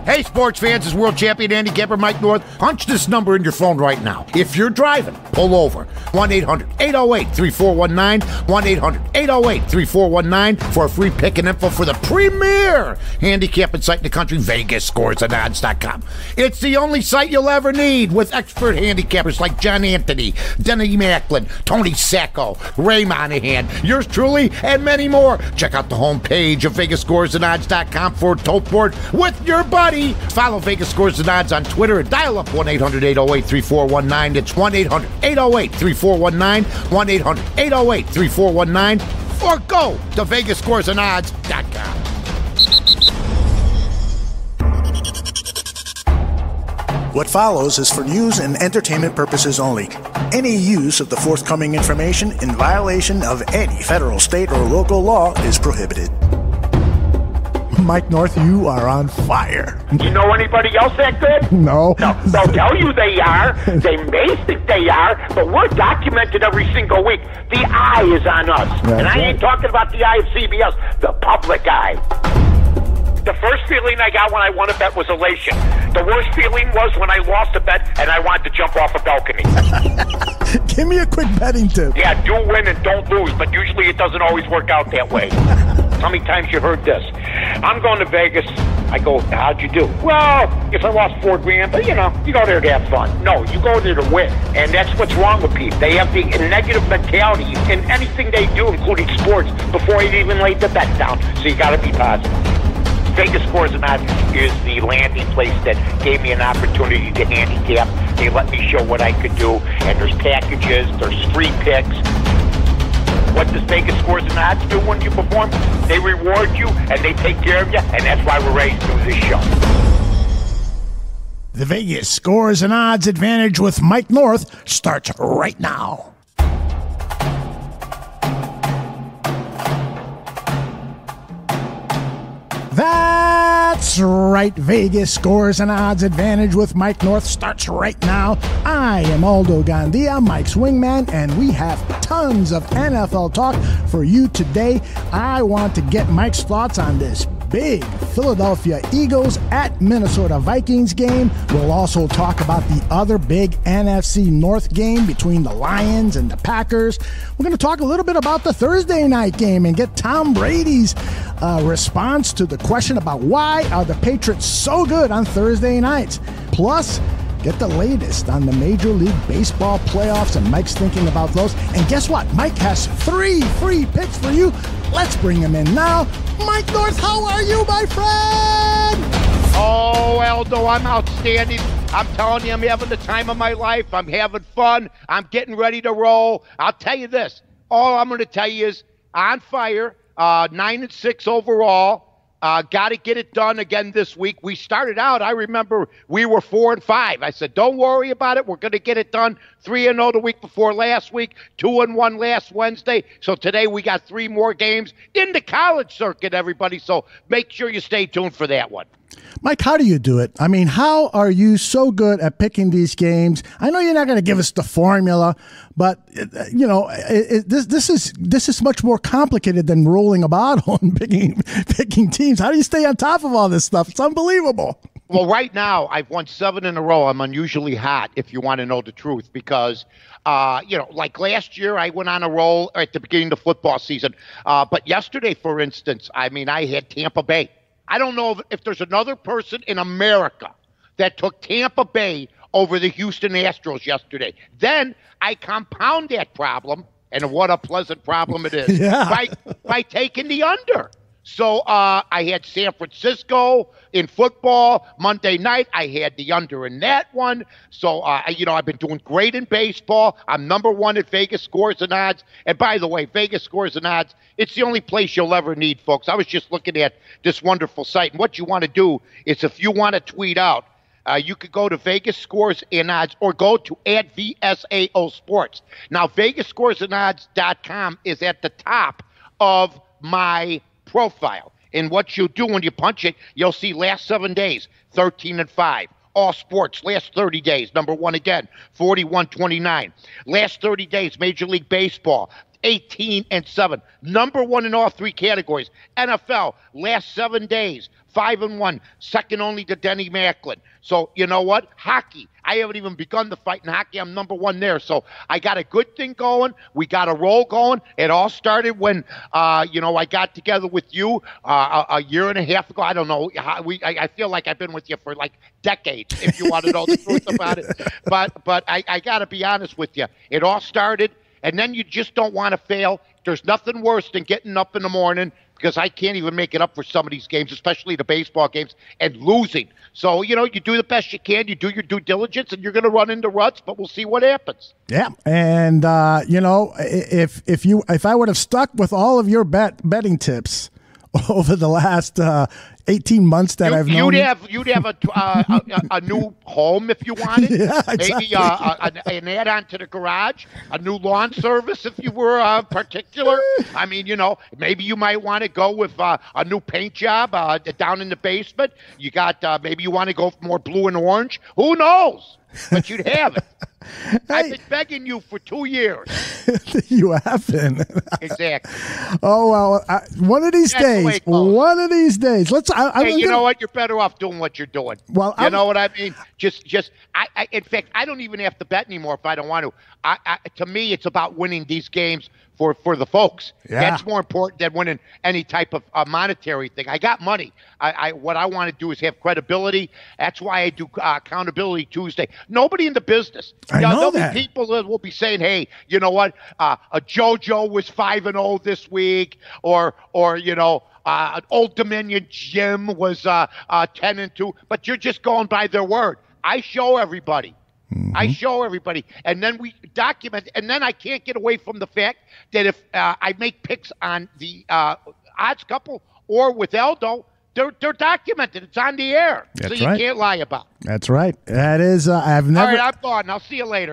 Hey, sports fans, it's world champion handicapper Mike North. Punch this number in your phone right now. If you're driving, pull over. 1-800-808-3419. 1-800-808-3419 for a free pick and info for the premier handicapping site in the country, VegasScoresAndOdds.com. It's the only site you'll ever need with expert handicappers like John Anthony, Denny Macklin, Tony Sacco, Ray Monahan, yours truly, and many more. Check out the homepage of VegasScoresAndOdds.com for a tote board with your buddy. Follow Vegas Scores and Odds on Twitter and dial up 1-800-808-3419. It's 1-800-808-3419, 1-800-808-3419, or go to VegasScoresAndOdds.com. What follows is for news and entertainment purposes only. Any use of the forthcoming information in violation of any federal, state, or local law is prohibited. Mike North, you are on fire. You know anybody else that good? No. No, they'll tell you they are. They may think they are, but we're documented every single week. The eye is on us. And I ain't talking about the eye of CBS, the public eye. The first feeling I got when I won a bet was elation. The worst feeling was when I lost a bet and I wanted to jump off a balcony. Give me a quick betting tip. Yeah, do win and don't lose, but usually it doesn't always work out that way. How many times you heard this? I'm going to Vegas. I go, how'd you do? Well, if I lost $4,000, but you go there to have fun. No, you go there to win. And that's what's wrong with people. They have the negative mentality in anything they do, including sports, before they even lay the bet down. So you got to be positive. Vegas Scores and Odds is the landing place that gave me an opportunity to handicap. They let me show what I could do, and there's packages, there's free picks. What does Vegas Scores and Odds do when you perform? They reward you, and they take care of you, and that's why we're ready to do this show. The Vegas Scores and Odds advantage with Mike North starts right now. That's right. Vegas Scores and Odds advantage with Mike North starts right now. I am Aldo Gandia, Mike's wingman, and we have tons of NFL talk for you today. I want to get Mike's thoughts on this big Philadelphia Eagles at Minnesota Vikings game. We'll also talk about the other big NFC North game between the Lions and the Packers. We're going to talk a little bit about the Thursday night game and get Tom Brady's response to the question about why are the Patriots so good on Thursday nights. Plus, get the latest on the Major League Baseball playoffs, and Mike's thinking about those. And guess what? Mike has 3 free picks for you. Let's bring him in now. Mike North, how are you, my friend? Oh, Aldo, I'm outstanding. I'm telling you, I'm having the time of my life. I'm having fun. I'm getting ready to roll. I'll tell you this. All I'm going to tell you is on fire, 9-6 overall. Got to get it done again this week. We started out, I remember we were 4-5. I said, don't worry about it. We're going to get it done. 3-0 the week before last week, 2-1 last Wednesday. So today we got 3 more games in the college circuit, everybody. So make sure you stay tuned for that one. Mike, how do you do it? I mean, how are you so good at picking these games? I know you're not going to give us the formula, but this is much more complicated than rolling a bottle and picking teams. How do you stay on top of all this stuff? It's unbelievable. Well, right now I've won 7 in a row. I'm unusually hot, if you want to know the truth, because like last year I went on a roll at the beginning of the football season. But yesterday, for instance, I had Tampa Bay. I don't know if there's another person in America that took Tampa Bay over the Houston Astros yesterday. Then I compound that problem, and what a pleasant problem it is, by taking the under. So I had San Francisco in football Monday night. I had the under in that one. So, I've been doing great in baseball. I'm number 1 at Vegas Scores and Odds. And by the way, Vegas Scores and Odds, it's the only place you'll ever need, folks. I was just looking at this wonderful site. And what you want to do is if you want to tweet out, you could go to Vegas Scores and Odds or go to @VSAO Sports. Now, VegasScoresandOdds.com is at the top of my profile. And what you do when you punch it, you'll see last 7 days, 13-5. All sports, last 30 days, number 1 again, 41-29. Last 30 days, Major League Baseball, 18-7. Number one in all three categories. NFL, last 7 days, 5-1, second only to Denny Macklin. So you know what? Hockey. I haven't even begun the fight in hockey. I'm number one there. So I got a good thing going. We got a roll going. It all started when, I got together with you a year and a half ago. I don't know. I feel like I've been with you for like decades, if you want to know the truth about it. But I got to be honest with you. It all started, and then you just don't want to fail. There's nothing worse than getting up in the morning, because I can't even make it up for some of these games, especially the baseball games, and losing. So, you do the best you can. You do your due diligence, and you're going to run into ruts, but we'll see what happens. Yeah, and, if I would have stuck with all of your betting tips over the last 18 months that I've known you'd have a new home if you wanted. Yeah, exactly. Maybe an add-on to the garage, a new lawn service if you were particular. I mean, maybe you might want to go with a new paint job down in the basement. You got maybe you want to go for more blue and orange. Who knows? But you'd have it. I've been begging you for 2 years. You have been. Exactly. Oh, well, one of these days. Let's. You know what? You're better off doing what you're doing. Well, you know what I mean? In fact, I don't even have to bet anymore if I don't want to. To me, it's about winning these games for the folks. Yeah. That's more important than winning any type of monetary thing. I got money. What I want to do is have credibility. That's why I do Accountability Tuesday. Nobody in the business. There'll be people that will be saying, "Hey, you know what? A JoJo was 5-0 this week," or an Old Dominion Jim was 10-2. But you're just going by their word. I show everybody. And then we document, and then I can't get away from the fact that if I make picks on the odds couple or with Aldo, they're documented. It's on the air. That's so you can't lie about it. That's right. That is, I've never. All right, I'm gone. I'll see you later.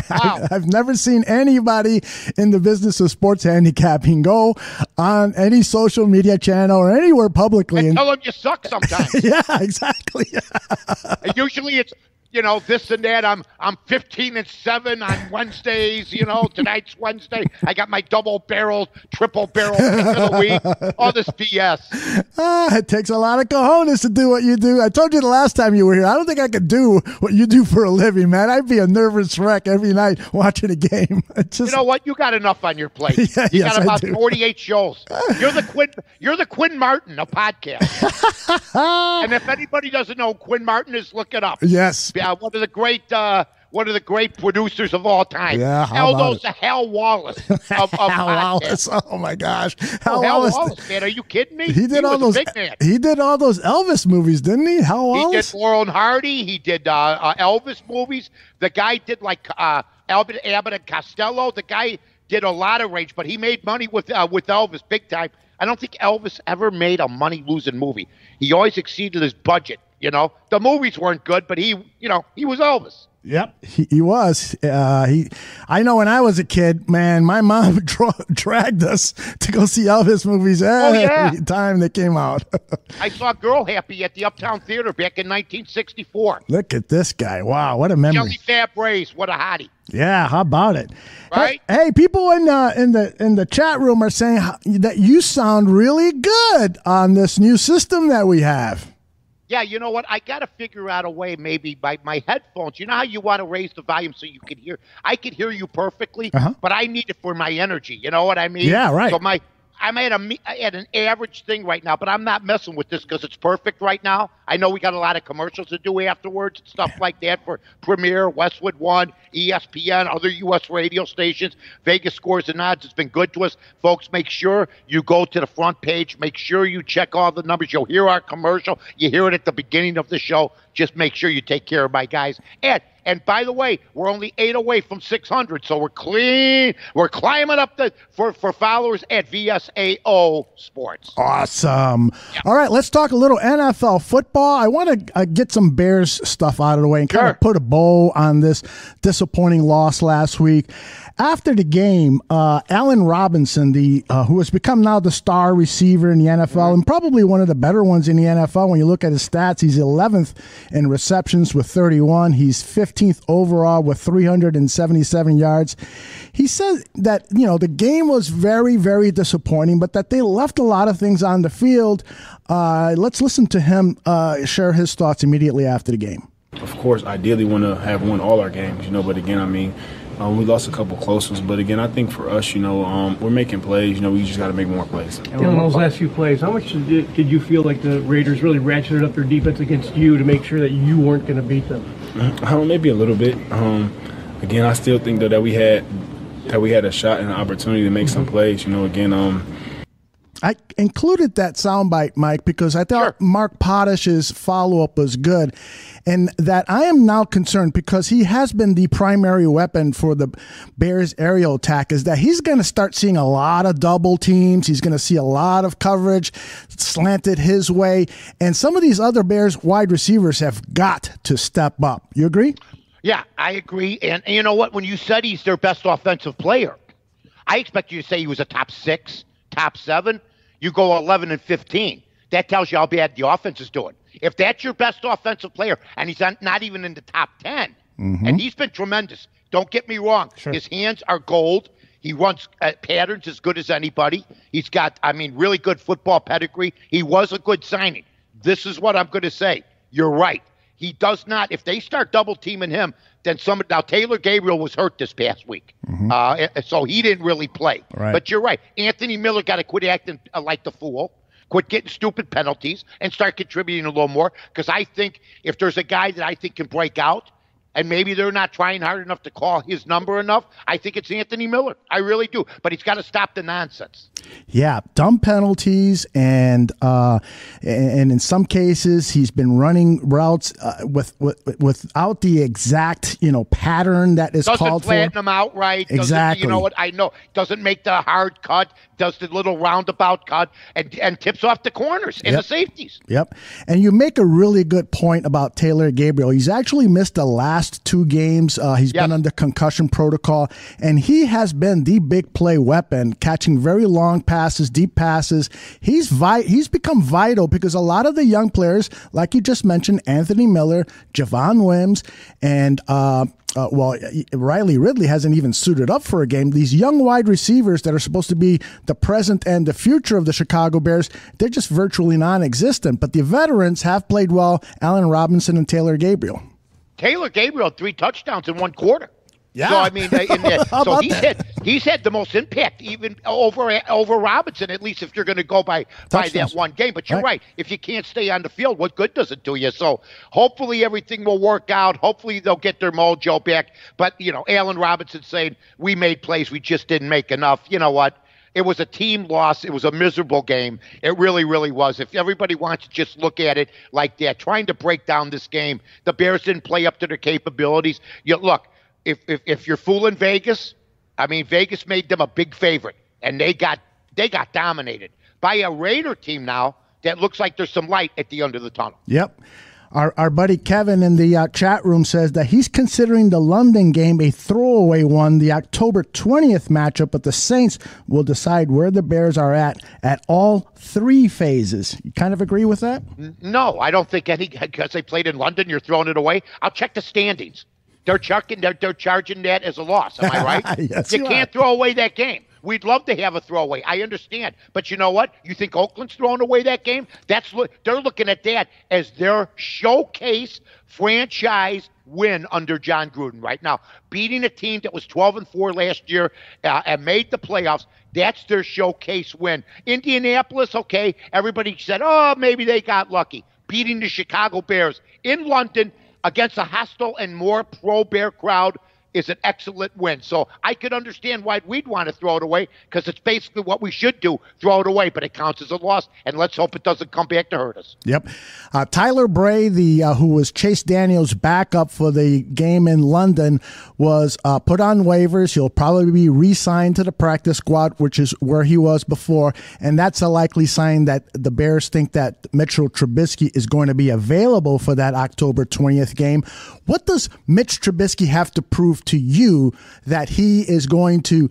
Wow. I've never seen anybody in the business of sports handicapping go on any social media channel or anywhere publicly and tell them you suck sometimes. Yeah, exactly. Usually it's, this and that. I'm 15-7 on Wednesdays. Tonight's Wednesday. I got my double-barreled, triple-barrel pick of the week. All this BS. It takes a lot of cojones to do what you do. I told you the last time you were here, I don't think I could do what you do for a living, man. I'd be a nervous wreck every night watching a game. You know what? You got enough on your plate. Yeah, you yes, got about 48 shows. You're the Quinn Martin of podcast. And if anybody doesn't know who Quinn Martin is, look it up. Yes. One of the great producers of all time. Yeah, Aldo's the Hal Wallace of Hal Wallace. Oh my gosh, Hal Wallace, man, are you kidding me? He did all those. He did all those Elvis movies, didn't he? Hal Wallace. He did Laurel and Hardy. He did Elvis movies. The guy did like Abbott and Costello. The guy did a lot of range, but he made money with Elvis big time. I don't think Elvis ever made a money-losing movie. He always exceeded his budget. The movies weren't good, but he was Elvis. Yep, he was. I know when I was a kid, man, my mom dragged us to go see Elvis movies every time they came out. I saw Girl Happy at the Uptown Theater back in 1964. Look at this guy. Wow, what a memory. Jelly Fab Rays, what a hottie. Yeah, how about it? Right? Hey, people in the chat room are saying that you sound really good on this new system that we have. Yeah, you know what? I got to figure out a way, maybe by my headphones. You know how you want to raise the volume so you can hear? I can hear you perfectly, but I need it for my energy. You know what I mean? Yeah, right. So I'm at an average thing right now, but I'm not messing with this because it's perfect right now. I know we got a lot of commercials to do afterwards and stuff like that for Premiere, Westwood One, ESPN, other U.S. radio stations. Vegas Scores and Odds has been good to us. Folks, make sure you go to the front page. Make sure you check all the numbers. You'll hear our commercial. You hear it at the beginning of the show. Just make sure you take care of my guys. And by the way, we're only 8 away from 600, so we're clean. We're climbing up for followers at VSAO Sports. Awesome. Yeah. All right, let's talk a little NFL football. I want to get some Bears stuff out of the way and kind of put a bow on this disappointing loss last week. After the game, Allen Robinson, who has become now the star receiver in the NFL and probably one of the better ones in the NFL when you look at his stats, he's 11th in receptions with 31. He's 5th 15th overall with 377 yards. He said that, the game was very, very disappointing, but that they left a lot of things on the field. Let's listen to him share his thoughts immediately after the game. Of course, ideally want to have won all our games, but again, we lost a couple close ones, but again, I think for us, we're making plays. We just got to make more plays. And on those last few plays, how much did you feel like the Raiders really ratcheted up their defense against you to make sure that you weren't going to beat them? Maybe a little bit. Again, I still think that we had a shot and an opportunity to make some plays. I included that soundbite, Mike, because I thought Mark Pottish's follow-up was good, and that I am now concerned because he has been the primary weapon for the Bears' aerial attack, is that he's going to start seeing a lot of double teams. He's going to see a lot of coverage slanted his way, and some of these other Bears wide receivers have got to step up. You agree? Yeah, I agree. And you know what? When you said he's their best offensive player, I expect you to say he was a top 6, top 7. You go 11 and 15. That tells you how bad the offense is doing. If that's your best offensive player, and he's not even in the top 10, and he's been tremendous. Don't get me wrong. Sure. His hands are gold. He runs patterns as good as anybody. He's got, really good football pedigree. He was a good signing. This is what I'm going to say. You're right. He does not, if they start double teaming him, then now Taylor Gabriel was hurt this past week. So he didn't really play. Right. But you're right. Anthony Miller got to quit acting like the fool, quit getting stupid penalties, and start contributing a little more. Because I think if there's a guy that I think can break out, and maybe they're not trying hard enough to call his number enough, I think it's Anthony Miller. I really do. But he's got to stop the nonsense. Yeah, dumb penalties, and in some cases he's been running routes without the exact pattern that is called for. Doesn't flatten them out right. Exactly. You know what? I know. Doesn't make the hard cut. Does the little roundabout cut and tips off the corners and the safeties. Yep. And you make a really good point about Taylor Gabriel. He's actually missed the last 2 games. He's been under concussion protocol, and he has been the big play weapon, catching very long passes, deep passes. He's become vital because a lot of the young players, like you just mentioned, Anthony Miller, Javon Wims, and Riley Ridley hasn't even suited up for a game. These young wide receivers that are supposed to be the present and the future of the Chicago Bears, they're just virtually non-existent. But the veterans have played well, Allen Robinson and Taylor Gabriel. Taylor Gabriel had 3 touchdowns in 1 quarter. Yeah. So he's had the most impact even over Robinson, at least if you're going to go by that one game. But you're right. If you can't stay on the field, what good does it do you? So hopefully everything will work out. Hopefully they'll get their mojo back. But, Allen Robinson saying we made plays, we just didn't make enough. You know what? It was a team loss. It was a miserable game. It really, really was. If everybody wants to just look at it like that, trying to break down this game, the Bears didn't play up to their capabilities. Look, if you're fooling Vegas, Vegas made them a big favorite, and they got dominated by a Raider team now that looks like there's some light at the end of the tunnel. Yep. Our buddy Kevin in the chat room says that he's considering the London game a throwaway one. The October 20th matchup, but the Saints will decide where the Bears are at all 3 phases. You kind of agree with that? No, I don't think because they played in London, you're throwing it away. I'll check the standings. They're charging that as a loss. Am I right? Yes, you can't throw away that game. We'd love to have a throwaway. I understand. But you know what? You think Oakland's throwing away that game? They're looking at that as their showcase franchise win under John Gruden right now. Beating a team that was 12-4 last year and made the playoffs, that's their showcase win. Indianapolis, okay, everybody said, maybe they got lucky. Beating the Chicago Bears in London against a hostile and more pro-Bear crowd is an excellent win. So I could understand why we'd want to throw it away, because it's basically what we should do, throw it away, but it counts as a loss, and let's hope it doesn't come back to hurt us. Yep. Tyler Bray, who was Chase Daniels' backup for the game in London, was put on waivers. He'll probably be re-signed to the practice squad, which is where he was before, and that's a likely sign that the Bears think that Mitchell Trubisky is going to be available for that October 20th game. What does Mitch Trubisky have to prove to you that he is going to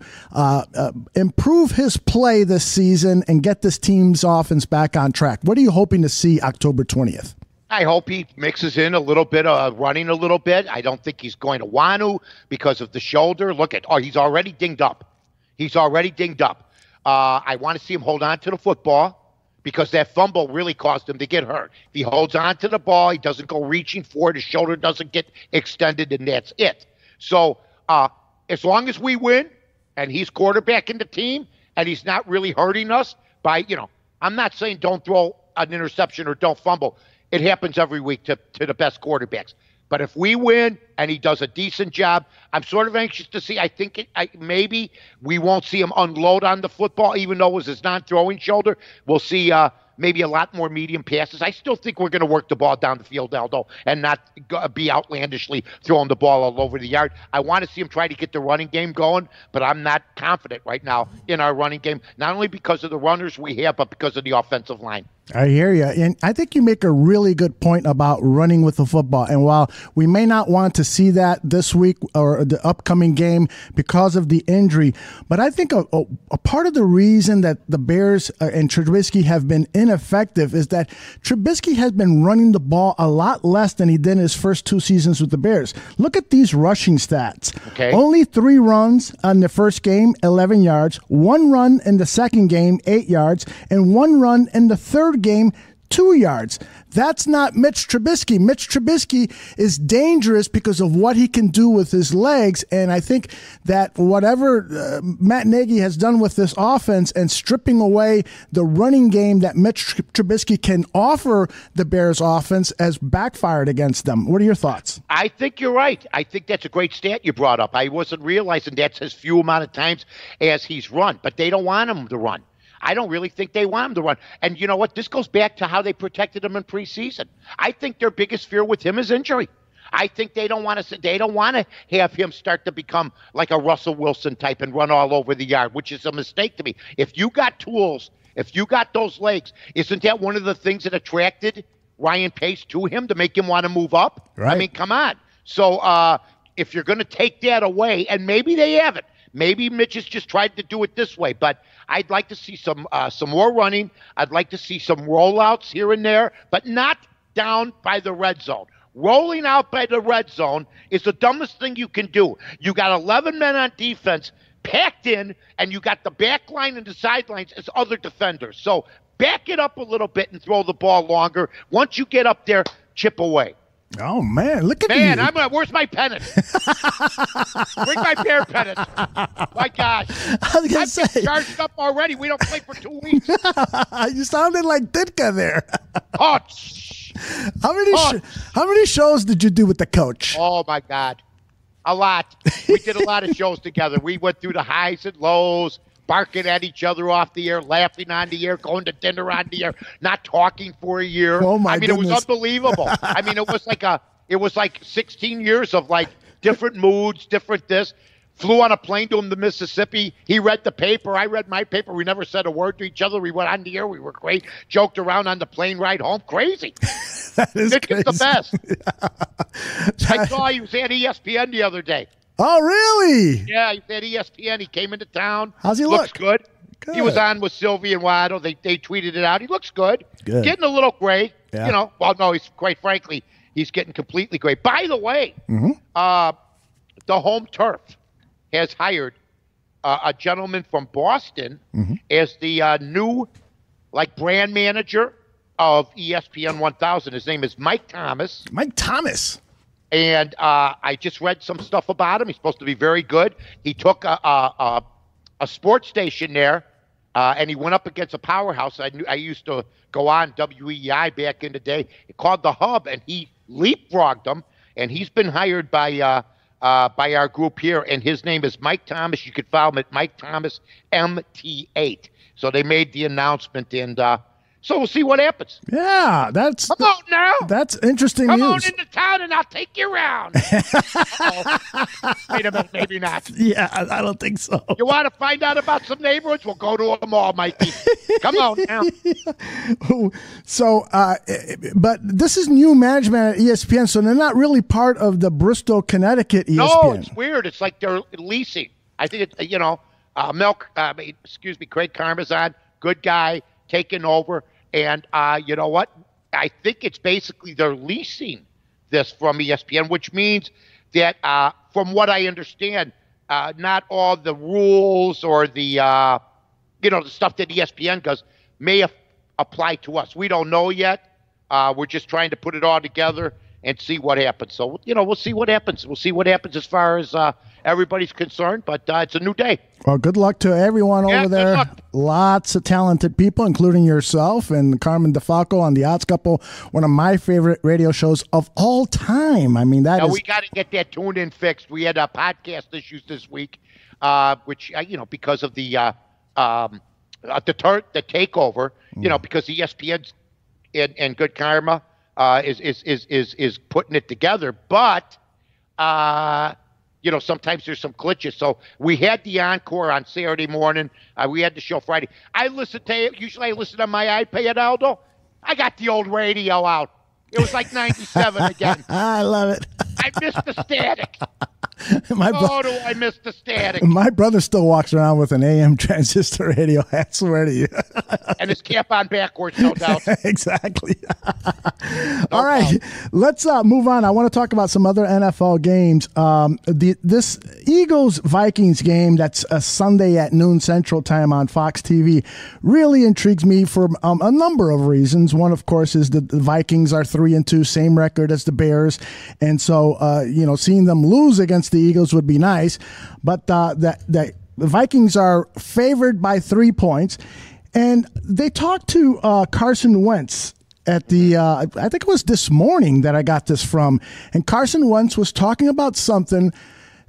improve his play this season and get this team's offense back on track? What are you hoping to see October 20th? I hope he mixes in a little bit of running a little bit. I don't think he's going to want to because of the shoulder. He's already dinged up. I want to see him hold on to the football because that fumble really caused him to get hurt. If he holds on to the ball, he doesn't go reaching for it, his shoulder doesn't get extended, and that's it. So as long as we win and he's quarterbacking the team and he's not really hurting us by, I'm not saying don't throw an interception or don't fumble. It happens every week to the best quarterbacks. But if we win and he does a decent job, I'm sort of anxious to see. I think maybe we won't see him unload on the football, even though it was his non-throwing shoulder. We'll see maybe a lot more medium passes. I still think we're going to work the ball down the field, Aldo, and not be outlandishly throwing the ball all over the yard. I want to see him try to get the running game going, but I'm not confident right now in our running game, not only because of the runners we have, but because of the offensive line. I hear you. And I think you make a really good point about running with the football. And while we may not want to see that this week or the upcoming game because of the injury, but I think a part of the reason that the Bears and Trubisky have been ineffective is that Trubisky has been running the ball a lot less than he did in his first 2 seasons with the Bears. Look at these rushing stats. Okay. Only 3 runs on the first game, 11 yards, 1 run in the second game, 8 yards, and 1 run in the third game, 2 yards. That's not Mitch Trubisky. Mitch Trubisky is dangerous because of what he can do with his legs, and I think that whatever Matt Nagy has done with this offense and stripping away the running game that Mitch Trubisky can offer the Bears offense has backfired against them. What are your thoughts? I think you're right. I think that's a great stat you brought up. I wasn't realizing that's as few amount of times as he's run, but they don't want him to run. I don't really think they want him to run. And you know what? This goes back to how they protected him in preseason. I think their biggest fear with him is injury. I think they don't want to have him start to become like a Russell Wilson type and run all over the yard, which is a mistake to me. If you got tools, if you got those legs, isn't that one of the things that attracted Ryan Pace to him to make him want to move up? Right. I mean, come on. So if you're going to take that away, and maybe they haven't, maybe Mitch has just tried to do it this way, but I'd like to see some more running. I'd like to see some rollouts here and there, but not down by the red zone. Rolling out by the red zone is the dumbest thing you can do. You got 11 men on defense packed in, and you got the back line and the sidelines as other defenders. So back it up a little bit and throw the ball longer. Once you get up there, chip away. Oh, man, look at Man, you. where's my pennant? Bring my bear pennant. My gosh. I was going to say. I'm charged up already. We don't play for 2 weeks. You sounded like Ditka there. Oh, How many shows did you do with the coach? Oh, my God. A lot. We did a lot of shows together. We went through the highs and lows, barking at each other off the air, laughing on the air, going to dinner on the air, not talking for a year. Oh my goodness. It was unbelievable. I mean, it was like 16 years of like different moods, different this. Flew on a plane to him to Mississippi. He read the paper. I read my paper. We never said a word to each other. We went on the air. We were great. Joked around on the plane ride home. Crazy. That is Nick crazy. is the best. I saw he was at ESPN the other day. Oh, really? Yeah, he's at ESPN. He came into town. How's he Looks look? good. He was on with Sylvie and Waddle. They tweeted it out. He looks good. Good. Getting a little gray. Yeah. You know, well, no, he's quite frankly, he's getting completely gray. By the way, the home turf has hired a gentleman from Boston as the new brand manager of ESPN 1000. His name is Mike Thomas. Mike Thomas. And I just read some stuff about him. He's supposed to be very good. He took a sports station there, and he went up against a powerhouse. I used to go on WEI back in the day. It called The Hub, and he leapfrogged them. And he's been hired by our group here, and his name is Mike Thomas. You could follow him at Mike Thomas MT8. So they made the announcement, and so we'll see what happens. Yeah, that's Come on now. That's interesting Come news. on into town and I'll take you around. Wait a minute, maybe not. Yeah, I don't think so. You want to find out about some neighborhoods? We'll go to them all, Mikey. Come on now. So, but this is new management at ESPN, so they're not really part of the Bristol, Connecticut ESPN. No, it's weird. It's like they're leasing. I think it's, Craig Carmazon, good guy, taking over. And you know what? I think it's basically they're leasing this from ESPN, which means that, from what I understand, not all the rules or the the stuff that ESPN does may apply to us. We don't know yet. We're just trying to put it all together and see what happens. So, we'll see what happens. We'll see what happens as far as everybody's concerned, but it's a new day. Well, good luck to everyone over there. Lots of talented people, including yourself and Carmen DeFalco on The Odds Couple, one of my favorite radio shows of all time. I mean, we got to get that tune-in fixed. We had podcast issues this week, which, because of the takeover, because ESPN's and Good Karma is putting it together, but sometimes there's some glitches. So we had the encore on Saturday morning. We had the show Friday. Usually I listen on my iPad, Aldo. I got the old radio out. It was like 97 again. I love it. I missed the static. Do I miss the static? My brother still walks around with an AM transistor radio. I swear to you. And his cap on backwards, no doubt. Exactly. All right, let's move on. I want to talk about some other NFL games. This Eagles-Vikings game that's a Sunday at noon Central Time on Fox TV really intrigues me for a number of reasons. One, of course, is that the Vikings are 3-2, same record as the Bears. And so, seeing them lose against the Eagles would be nice, but the Vikings are favored by 3 points, and they talked to Carson Wentz at the I think it was this morning that I got this from, and Carson Wentz was talking about something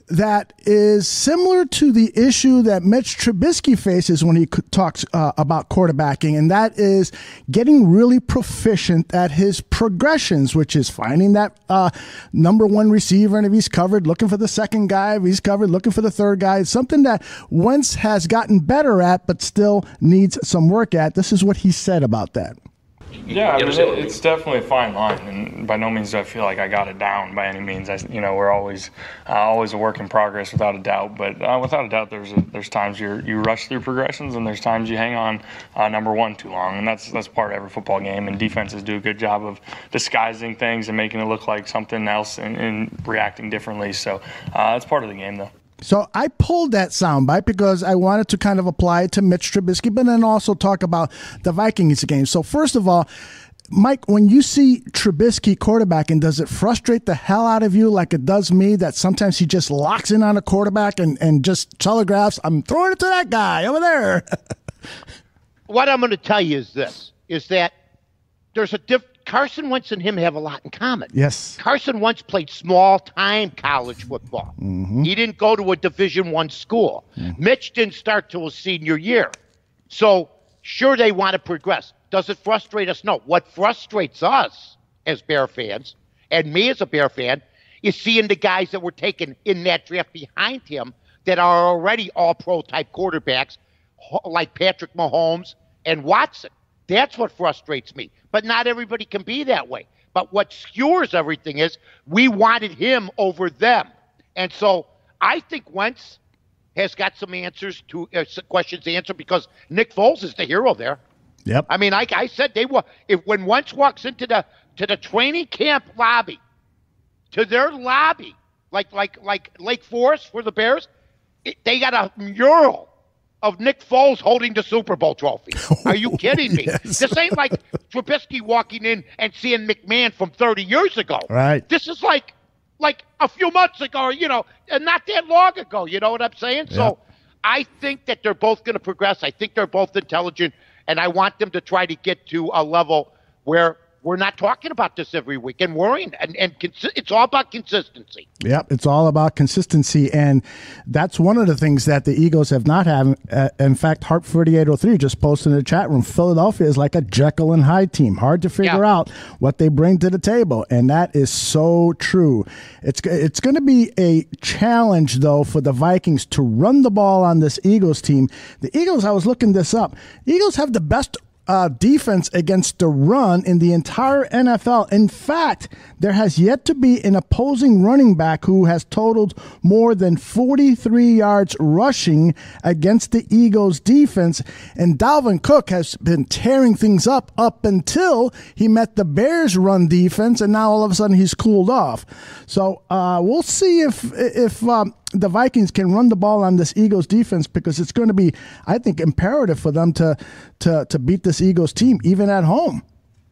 that is similar to the issue that Mitch Trubisky faces when he talks about quarterbacking, and that is getting really proficient at his progressions, which is finding that number one receiver, and if he's covered, looking for the second guy, if he's covered, looking for the third guy. It's something that Wentz has gotten better at, but still needs some work at. This is what he said about that. Yeah, it's definitely a fine line, and by no means do I feel like I got it down by any means. We're always a work in progress, without a doubt. But without a doubt, there's times you rush through progressions, and there's times you hang on number one too long, and that's part of every football game. And defenses do a good job of disguising things and making it look like something else and reacting differently. So that's part of the game, though. So I pulled that soundbite because I wanted to kind of apply it to Mitch Trubisky, but then also talk about the Vikings game. So first of all, Mike, when you see Trubisky quarterbacking, does it frustrate the hell out of you like it does me, that sometimes he just locks in on a quarterback and just telegraphs, I'm throwing it to that guy over there? What I'm going to tell you is that there's Carson Wentz and him have a lot in common. Yes. Carson Wentz played small-time college football. Mm-hmm. He didn't go to a Division I school. Mm-hmm. Mitch didn't start till his senior year. So, sure, they want to progress. Does it frustrate us? No. What frustrates us as Bear fans, and me as a Bear fan, is seeing the guys that were taken in that draft behind him that are already all-pro type quarterbacks, like Patrick Mahomes and Watson. That's what frustrates me. But not everybody can be that way. But what skewers everything is we wanted him over them. And so I think Wentz has got some answers to questions to answer, because Nick Foles is the hero there. Yep. I mean, like I said, when Wentz walks into the training camp lobby, to their lobby, like Lake Forest for the Bears, they got a mural of Nick Foles holding the Super Bowl trophy. Are you kidding me? Yes. This ain't like Trubisky walking in and seeing McMahon from 30 years ago. Right. This is like a few months ago, and not that long ago. You know what I'm saying? Yep. So I think that they're both going to progress. I think they're both intelligent, and I want them to try to get to a level where we're not talking about this every week and worrying. And it's all about consistency. Yep, it's all about consistency. And that's one of the things that the Eagles have not had. In fact, Harp4803 just posted in the chat room, Philadelphia is like a Jekyll and Hyde team. Hard to figure out what they bring to the table. And that is so true. It's going to be a challenge, though, for the Vikings to run the ball on this Eagles team. The Eagles, I was looking this up, Eagles have the best defense against the run in the entire NFL. In fact, there has yet to be an opposing running back who has totaled more than 43 yards rushing against the Eagles defense. And Dalvin Cook has been tearing things up until he met the Bears run defense, and now all of a sudden he's cooled off. So we'll see if the Vikings can run the ball on this Eagles defense, because it's going to be, I think, imperative for them to beat this Eagles team, even at home.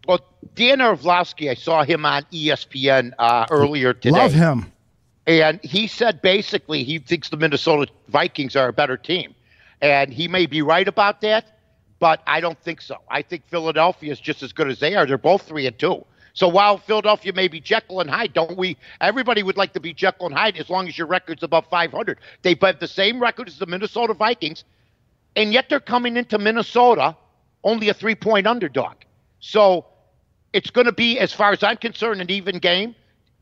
Well, Dan Orlovsky, I saw him on ESPN earlier today. Love him. And he said basically he thinks the Minnesota Vikings are a better team. And he may be right about that, but I don't think so. I think Philadelphia is just as good as they are. They're both 3-2. So while Philadelphia may be Jekyll and Hyde, everybody would like to be Jekyll and Hyde as long as your record's above 500. They have the same record as the Minnesota Vikings, and yet they're coming into Minnesota only a 3-point underdog. So it's going to be, as far as I'm concerned, an even game.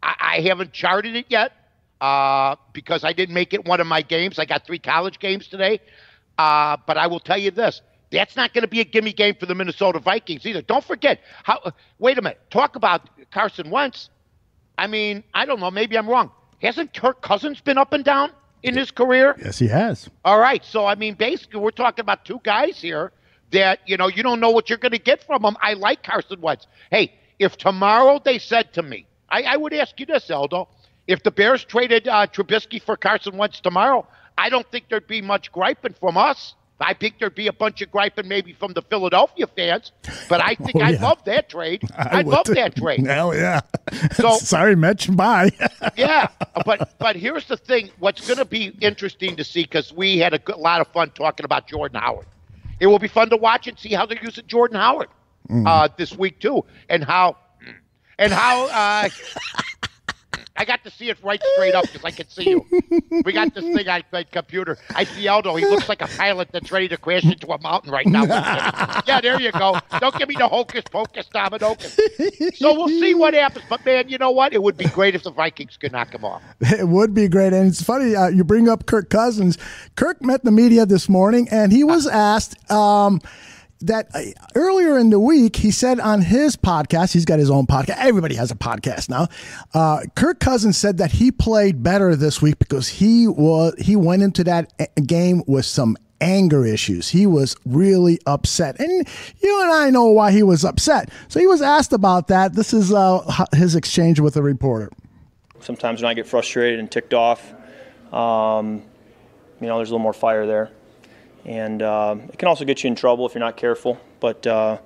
I haven't charted it yet because I didn't make it one of my games. I got 3 college games today. But I will tell you this. That's not going to be a gimme game for the Minnesota Vikings either. Don't forget wait a minute. Talk about Carson Wentz. I mean, I don't know. Maybe I'm wrong. Hasn't Kirk Cousins been up and down in his career? Yes, he has. All right. So, I mean, basically, we're talking about 2 guys here that, you don't know what you're going to get from them. I like Carson Wentz. Hey, if tomorrow they said to me, I would ask you this, Aldo. If the Bears traded Trubisky for Carson Wentz tomorrow, I don't think there'd be much griping from us. I think there'd be a bunch of griping maybe from the Philadelphia fans, but I think I'd love that trade. I'd love that trade. Hell yeah. So, sorry, Mitch. Bye. Yeah, but here's the thing. What's going to be interesting to see, because we had a lot of fun talking about Jordan Howard. It will be fun to watch and see how they're using Jordan Howard this week too, and how I got to see it right straight up because I can see you. We got this thing on my computer. I see Aldo. He looks like a pilot that's ready to crash into a mountain right now. Yeah, there you go. Don't give me the hocus pocus dominokus. So we'll see what happens. But, man, you know what? It would be great if the Vikings could knock him off. It would be great. And it's funny, you bring up Kirk Cousins. Kirk met the media this morning, and he was asked that earlier in the week, he said on his podcast, he's got his own podcast. Everybody has a podcast now. Kirk Cousins said that he played better this week because he went into that game with some anger issues. He was really upset. And you and I know why he was upset. So he was asked about that. This is his exchange with a reporter. Sometimes when I get frustrated and ticked off, there's a little more fire there. And it can also get you in trouble if you're not careful. But I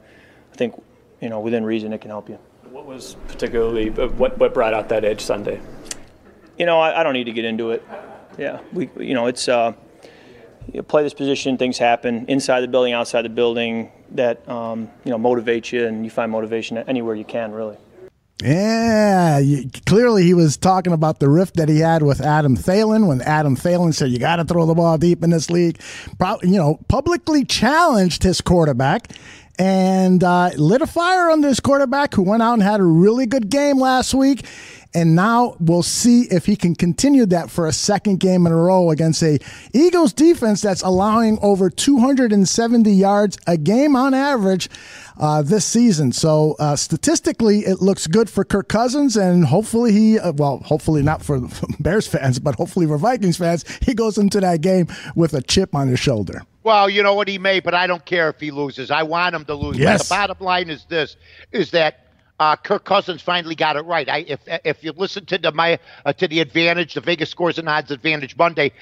think, within reason, it can help you. What was particularly what brought out that edge Sunday? I don't need to get into it. Yeah, it's you play this position, things happen inside the building, outside the building that motivate you, and you find motivation anywhere you can, really. Yeah, clearly he was talking about the rift that he had with Adam Thielen when Adam Thielen said, you got to throw the ball deep in this league. Publicly challenged his quarterback and lit a fire under his quarterback, who went out and had a really good game last week. And now we'll see if he can continue that for a second game in a row against a Eagles defense that's allowing over 270 yards a game on average this season. So statistically, it looks good for Kirk Cousins, and hopefully hopefully not for Bears fans, but hopefully for Vikings fans, he goes into that game with a chip on his shoulder. Well, you know what, he may, but I don't care if he loses. I want him to lose. Yes. But the bottom line is this, is that Kirk Cousins finally got it right. If you listen to the Advantage, the Vegas Scores and Odds Advantage Monday,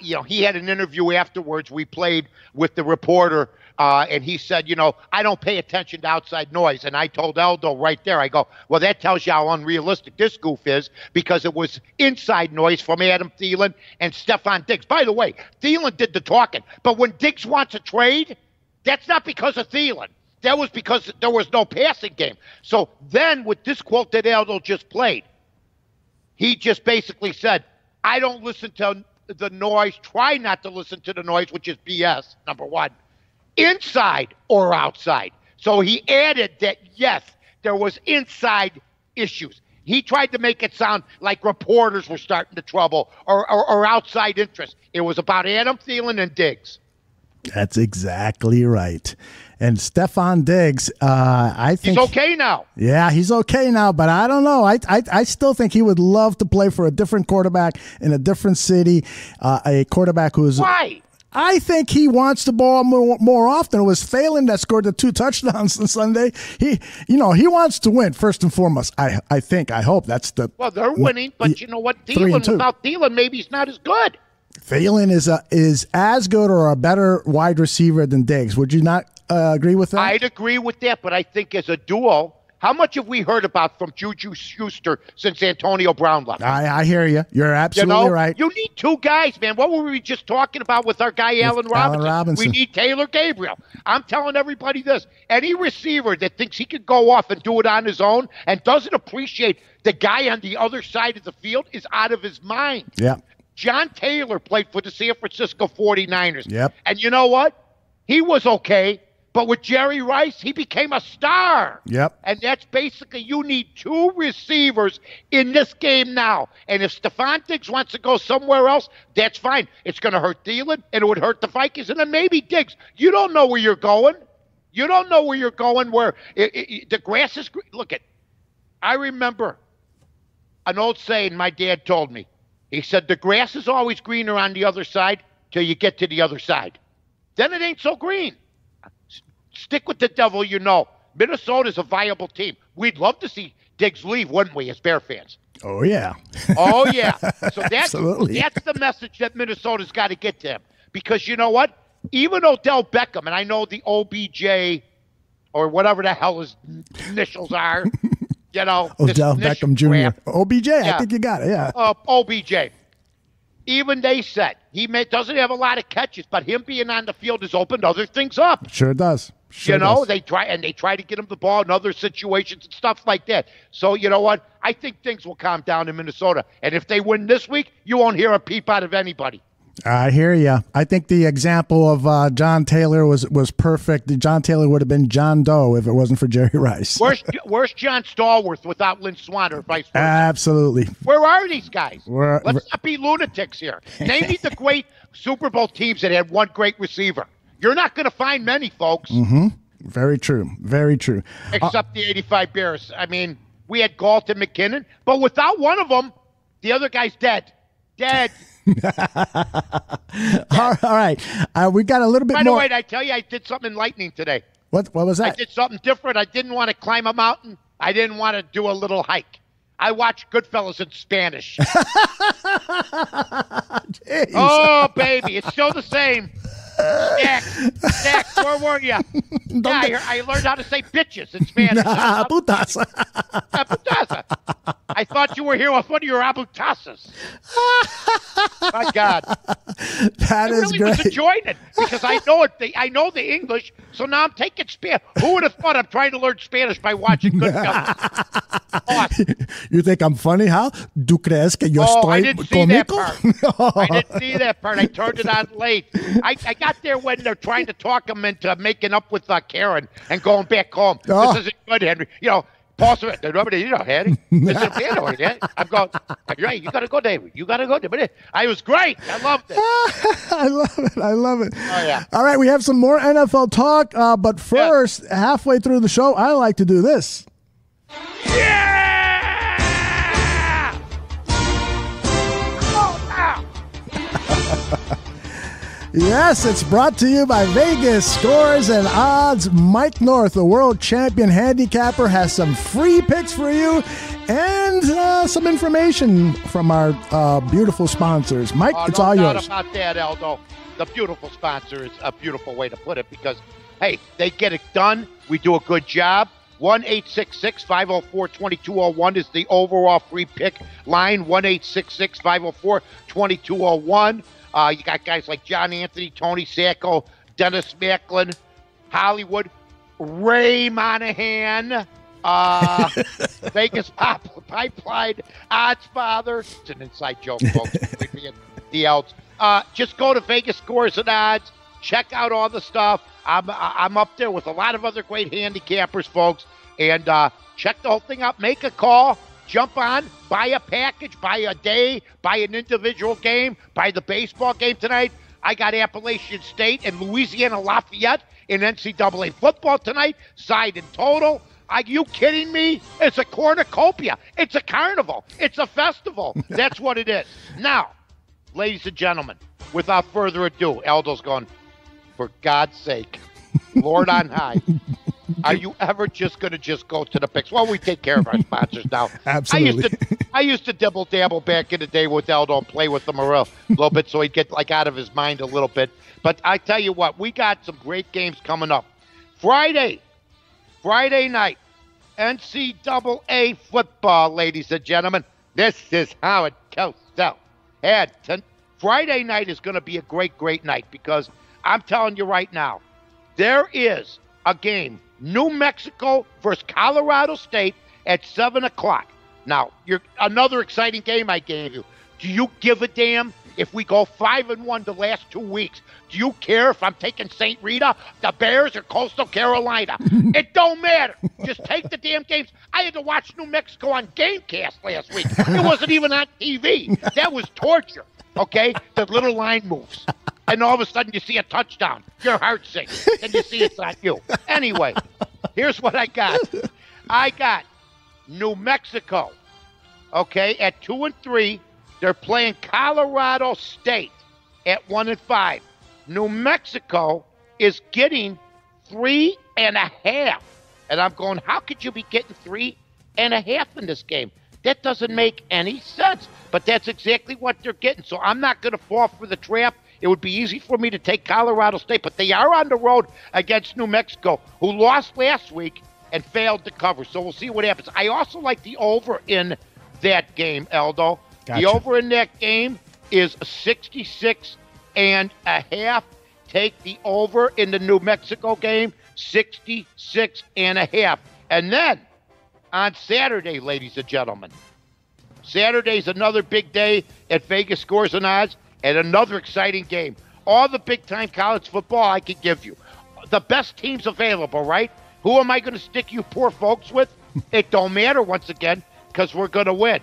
he had an interview afterwards. We played with the reporter, and he said, I don't pay attention to outside noise. And I told Aldo right there, I go, well, that tells you how unrealistic this goof is, because it was inside noise from Adam Thielen and Stephon Diggs. By the way, Thielen did the talking, but when Diggs wants a trade, that's not because of Thielen. That was because there was no passing game. So then with this quote that Aldo just played, he just basically said, I don't listen to the noise, try not to listen to the noise, which is BS, number one, inside or outside. So he added that, yes, there was inside issues. He tried to make it sound like reporters were starting to trouble or outside interest. It was about Adam Thielen and Diggs. That's exactly right. And Stephon Diggs, I think he's okay now. Yeah, he's okay now, but I don't know. I still think he would love to play for a different quarterback in a different city, a quarterback who's why. I think he wants the ball more often. It was Phelan that scored the 2 touchdowns on Sunday. He wants to win first and foremost. I hope that's the. Well, they're winning, but you know what? Thielen, without Thielen, maybe he's not as good. Thielen is as good or a better wide receiver than Diggs. Would you not agree with that? I'd agree with that, but I think as a duo. How much have we heard about from Juju Schuster since Antonio Brown left? I hear you. You're absolutely right. You need 2 guys, man. What were we just talking about with our guy Allen Robinson? We need Taylor Gabriel. I'm telling everybody this. Any receiver that thinks he could go off and do it on his own and doesn't appreciate the guy on the other side of the field is out of his mind. Yeah. John Taylor played for the San Francisco 49ers. Yep. And you know what? He was okay. But with Jerry Rice, he became a star. Yep. And that's basically you need 2 receivers in this game now. And if Stephon Diggs wants to go somewhere else, that's fine. It's going to hurt Thielen, and it would hurt the Vikings, and then maybe Diggs. You don't know where you're going. You don't know where you're going where the grass is – look, I remember an old saying my dad told me. He said, the grass is always greener on the other side till you get to the other side. Then it ain't so green. Stick with the devil, you know. Minnesota's a viable team. We'd love to see Diggs leave, wouldn't we, as Bear fans? Oh, yeah. Oh, yeah. So that's the message that Minnesota's got to get to him. Because you know what? Even Odell Beckham, and I know the OBJ or whatever the hell his initials are, you know. Odell Beckham Jr. OBJ, yeah. I think you got it, yeah. OBJ. Even they said doesn't have a lot of catches, but him being on the field has opened other things up. Sure does. They try to get him the ball in other situations and stuff like that. So you know what? I think things will calm down in Minnesota. And if they win this week, you won't hear a peep out of anybody. I hear you. I think the example of John Taylor was perfect. John Taylor would have been John Doe if it wasn't for Jerry Rice. Where's John Stallworth without Lynn Swann or vice versa? Absolutely. Where are these guys? Let's not be lunatics here. Name me the great Super Bowl teams that had one great receiver. You're not going to find many, folks. Mm-hmm. Very true. Very true. Except the 85 Bears. I mean, we had Galt and McKinnon, but without one of them, the other guy's dead. Dead. All right. We got a little bit more. By the way, I tell you, I did something enlightening today. What was that? I did something different. I didn't want to climb a mountain. I didn't want to do a little hike. I watched Goodfellas in Spanish. Oh, baby. It's still the same. Stack, where were you? Yeah, I learned how to say bitches in Spanish. Putas. Putasa. I thought you were here with one of your abutasas. My God. That is really great. Was enjoying it because I know it. I know the English, so now I'm taking Spanish. Who would have thought I'm trying to learn Spanish by watching Goodfellas? Awesome. You think I'm funny, huh? ¿Tú crees que yo estoy I didn't see that part. I didn't see that part. I turned it on late. I got there when they're trying to talk him into making up with Karen and going back home. Oh. This isn't good, Henry. You know, Paul said, Henry. This is Henry. I'm going, right, you got to go, David. You got to go, David. I was great. I loved it. I love it. Oh, yeah. All right, we have some more NFL talk, but first, halfway through the show, I like to do this. Yeah! Oh, Yes, it's brought to you by Vegas Scores and Odds. Mike North, the world champion handicapper, has some free picks for you and some information from our beautiful sponsors. Mike, it's all yours. No doubt about that, Aldo. The beautiful sponsor is a beautiful way to put it because, hey, they get it done. We do a good job. 1-866-504-2201 is the overall free pick line. 1-866-504-2201. You got guys like John Anthony, Tony Sacco, Dennis Macklin, Hollywood, Ray Monahan, Vegas Pipeline, Odds Father. It's an inside joke, folks. The outs. Just go to Vegas Scores and Odds. Check out all the stuff. I'm up there with a lot of other great handicappers, folks. And check the whole thing out. Make a call. Jump on, buy a package, buy a day, buy an individual game, buy the baseball game tonight. I got Appalachian State and Louisiana Lafayette in NCAA football tonight, side and total. Are you kidding me? It's a cornucopia. It's a carnival. It's a festival. That's what it is. Now, ladies and gentlemen, without further ado, Aldo's going, for God's sake, Lord on high, are you ever just going to go to the picks? Well, we take care of our sponsors now. Absolutely. I used to dibble-dabble back in the day with Aldo and play with him a little bit so he'd get out of his mind a little bit. But I tell you what, we got some great games coming up. Friday night, NCAA football, ladies and gentlemen. This is how it goes down. Friday night is going to be a great, great night because I'm telling you right now, there is a game, New Mexico versus Colorado State at 7 o'clock. Now, another exciting game I gave you. Do you give a damn if we go 5-1 the last 2 weeks? Do you care if I'm taking St. Rita, the Bears, or Coastal Carolina? It don't matter. Just take the damn games. I had to watch New Mexico on Gamecast last week. It wasn't even on TV. That was torture, okay? The little line moves. And all of a sudden you see a touchdown. Your heart sinks. And you see it's not you. Anyway, here's what I got. I got New Mexico, okay, at 2-3. They're playing Colorado State at 1-5. New Mexico is getting 3.5. And I'm going, how could you be getting 3.5 in this game? That doesn't make any sense. But that's exactly what they're getting. So I'm not going to fall for the trap. It would be easy for me to take Colorado State. But they are on the road against New Mexico, who lost last week and failed to cover. So we'll see what happens. I also like the over in that game, Aldo. Gotcha. The over in that game is 66.5. Take the over in the New Mexico game, 66.5. And then on Saturday, ladies and gentlemen, Saturday's another big day at Vegas Scores and Odds and another exciting game. All the big-time college football I can give you. The best teams available, right? Who am I going to stick you poor folks with? It don't matter once again because we're going to win.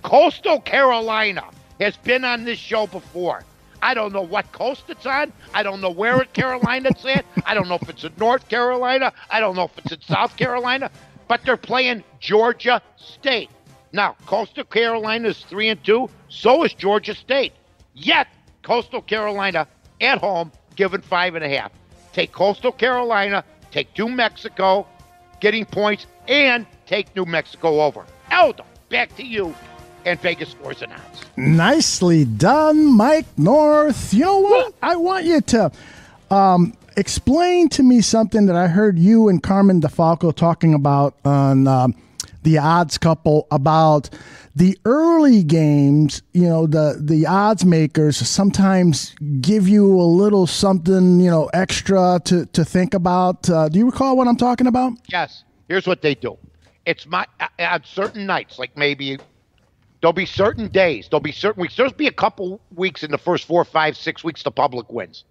Coastal Carolina has been on this show before. I don't know what coast it's on. I don't know where in Carolina it's at. I don't know if it's in North Carolina. I don't know if it's in South Carolina. But they're playing Georgia State. Now, Coastal Carolina is 3-2. So is Georgia State. Yet, Coastal Carolina at home given 5.5. Take Coastal Carolina, take New Mexico, getting points, and take New Mexico over. Aldo, back to you and Vegas Scores and Odds. Nicely done, Mike North. You know what? I want you to explain to me something that I heard you and Carmen DeFalco talking about on the Odds Couple about the early games. You know, the odds makers sometimes give you a little something, extra to think about. Do you recall what I'm talking about? Yes. Here's what they do. It's on certain nights, like maybe there'll be certain days, there'll be certain weeks. There'll be a couple weeks in the first 4, 5, 6 weeks the public wins.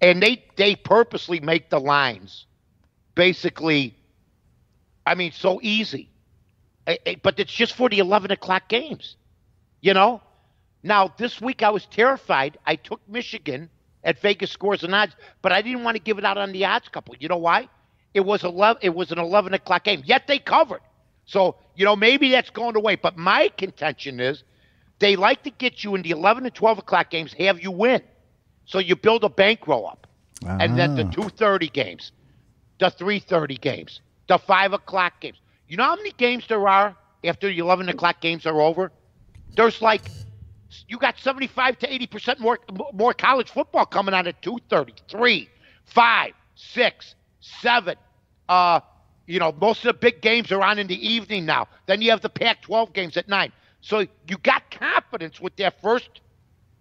And they purposely make the lines basically, so easy. But it's just for the 11 o'clock games, Now, this week I was terrified. I took Michigan at Vegas Scores and Odds, but I didn't want to give it out on the Odds Couple. You know why? It was an 11 o'clock game, yet they covered. So, maybe that's going away. But my contention is they like to get you in the 11 and 12 o'clock games, have you win. So you build a bankroll up. Uh-huh. And then the 2:30 games, the 3:30 games, the 5 o'clock games. You know how many games there are after the 11 o'clock games are over? There's you got 75 to 80% more college football coming out at 2:30, 3, 5, 6, 7. Most of the big games are on in the evening now. Then you have the Pac-12 games at 9. So you got confidence with that first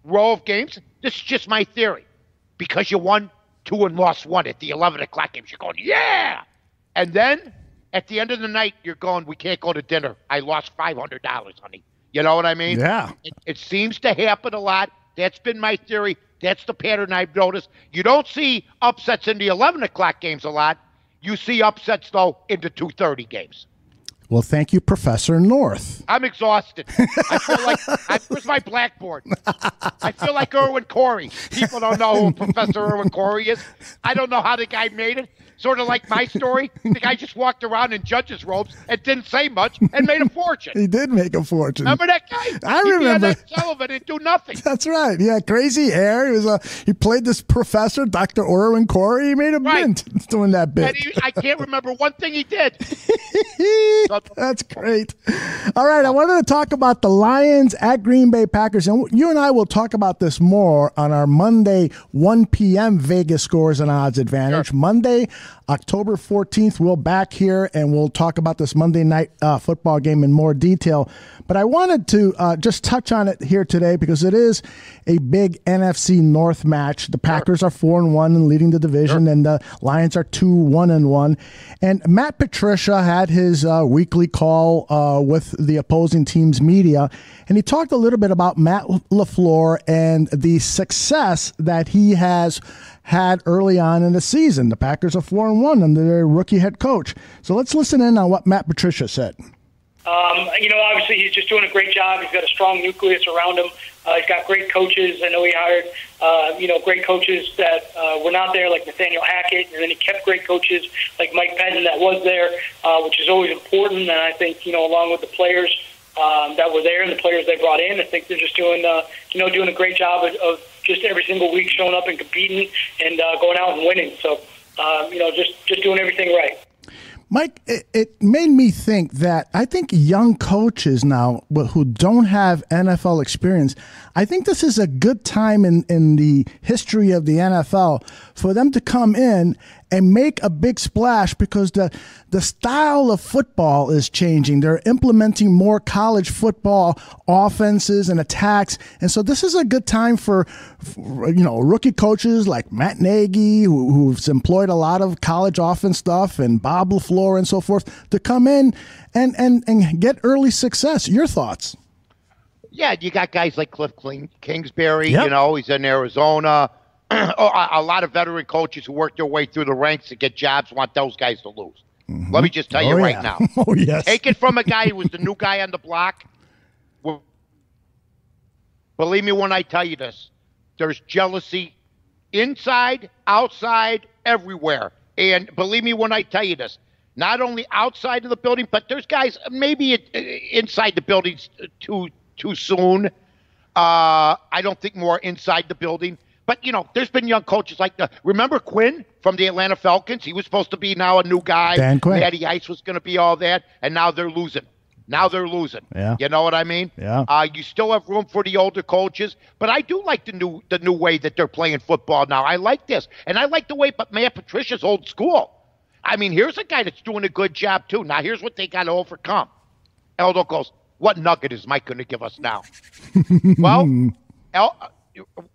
row of games. This is just my theory. Because you won 2 and lost 1 at the 11 o'clock games. You're going, yeah! And then at the end of the night, you're going, we can't go to dinner. I lost $500, honey. You know what I mean? Yeah. It seems to happen a lot. That's been my theory. That's the pattern I've noticed. You don't see upsets in the 11 o'clock games a lot. You see upsets, though, in the 2:30 games. Well, thank you, Professor North. I'm exhausted. I feel like where's my blackboard? I feel like Irwin Corey. People don't know who Professor Irwin Corey is. I don't know how the guy made it. Sort of like my story. The guy just walked around in judge's robes and didn't say much and made a fortune. He did make a fortune. Remember that guy? I remember. He'd be on Sullivan and do nothing. That's right. He had crazy hair. He played this professor, Dr. Irwin Corey. He made a mint doing that bit. And I can't remember one thing he did. That's great. All right, I wanted to talk about the Lions at Green Bay Packers, and you and I will talk about this more on our Monday 1 p.m. Vegas Scores and Odds Advantage. Sure. Monday, October 14th, we'll back here, and we'll talk about this Monday night football game in more detail. But I wanted to just touch on it here today because it is a big NFC North match. The Packers are 4-1 and leading the division, and the Lions are 2-1-1. And Matt Patricia had his weekly call with the opposing team's media, and he talked a little bit about Matt LaFleur and the success that he has had early on in the season. The Packers are 4-1 under their rookie head coach. So let's listen in on what Matt Patricia said. Obviously he's just doing a great job. He's got a strong nucleus around him. He's got great coaches. I know he hired, great coaches that were not there, like Nathaniel Hackett, and then he kept great coaches like Mike Pettin that was there, which is always important. And I think, along with the players that were there and the players they brought in, I think they're just doing a great job of just every single week showing up and competing and going out and winning. So, just doing everything right. Mike, it made me think that I think young coaches now who don't have NFL experience, I think this is a good time in the history of the NFL for them to come in and make a big splash because the style of football is changing. They're implementing more college football offenses and attacks. And so this is a good time for rookie coaches like Matt Nagy, who's employed a lot of college offense stuff, and Bob LaFleur and so forth, to come in and get early success. Your thoughts? Yeah, you got guys like Cliff Kingsbury, Yep. He's in Arizona. A lot of veteran coaches who work their way through the ranks to get jobs want those guys to lose. Mm-hmm. Let me just tell you right now. Oh, yes. Take it from a guy who was the new guy on the block. Believe me when I tell you this. There's jealousy inside, outside, everywhere. And believe me when I tell you this. Not only outside of the building, but there's guys maybe inside the building too soon. I don't think more inside the building. But, there's been young coaches like remember Quinn from the Atlanta Falcons? He was supposed to be now a new guy. Dan Quinn. Matty Ice was going to be all that, and now they're losing. Yeah. You know what I mean? Yeah. You still have room for the older coaches, but I do like the new way that they're playing football now. I like this, and I like the way Matt Patricia's old school. I mean, here's a guy that's doing a good job too. Now, here's what they got to overcome. Aldo goes, what nugget is Mike going to give us now? Well,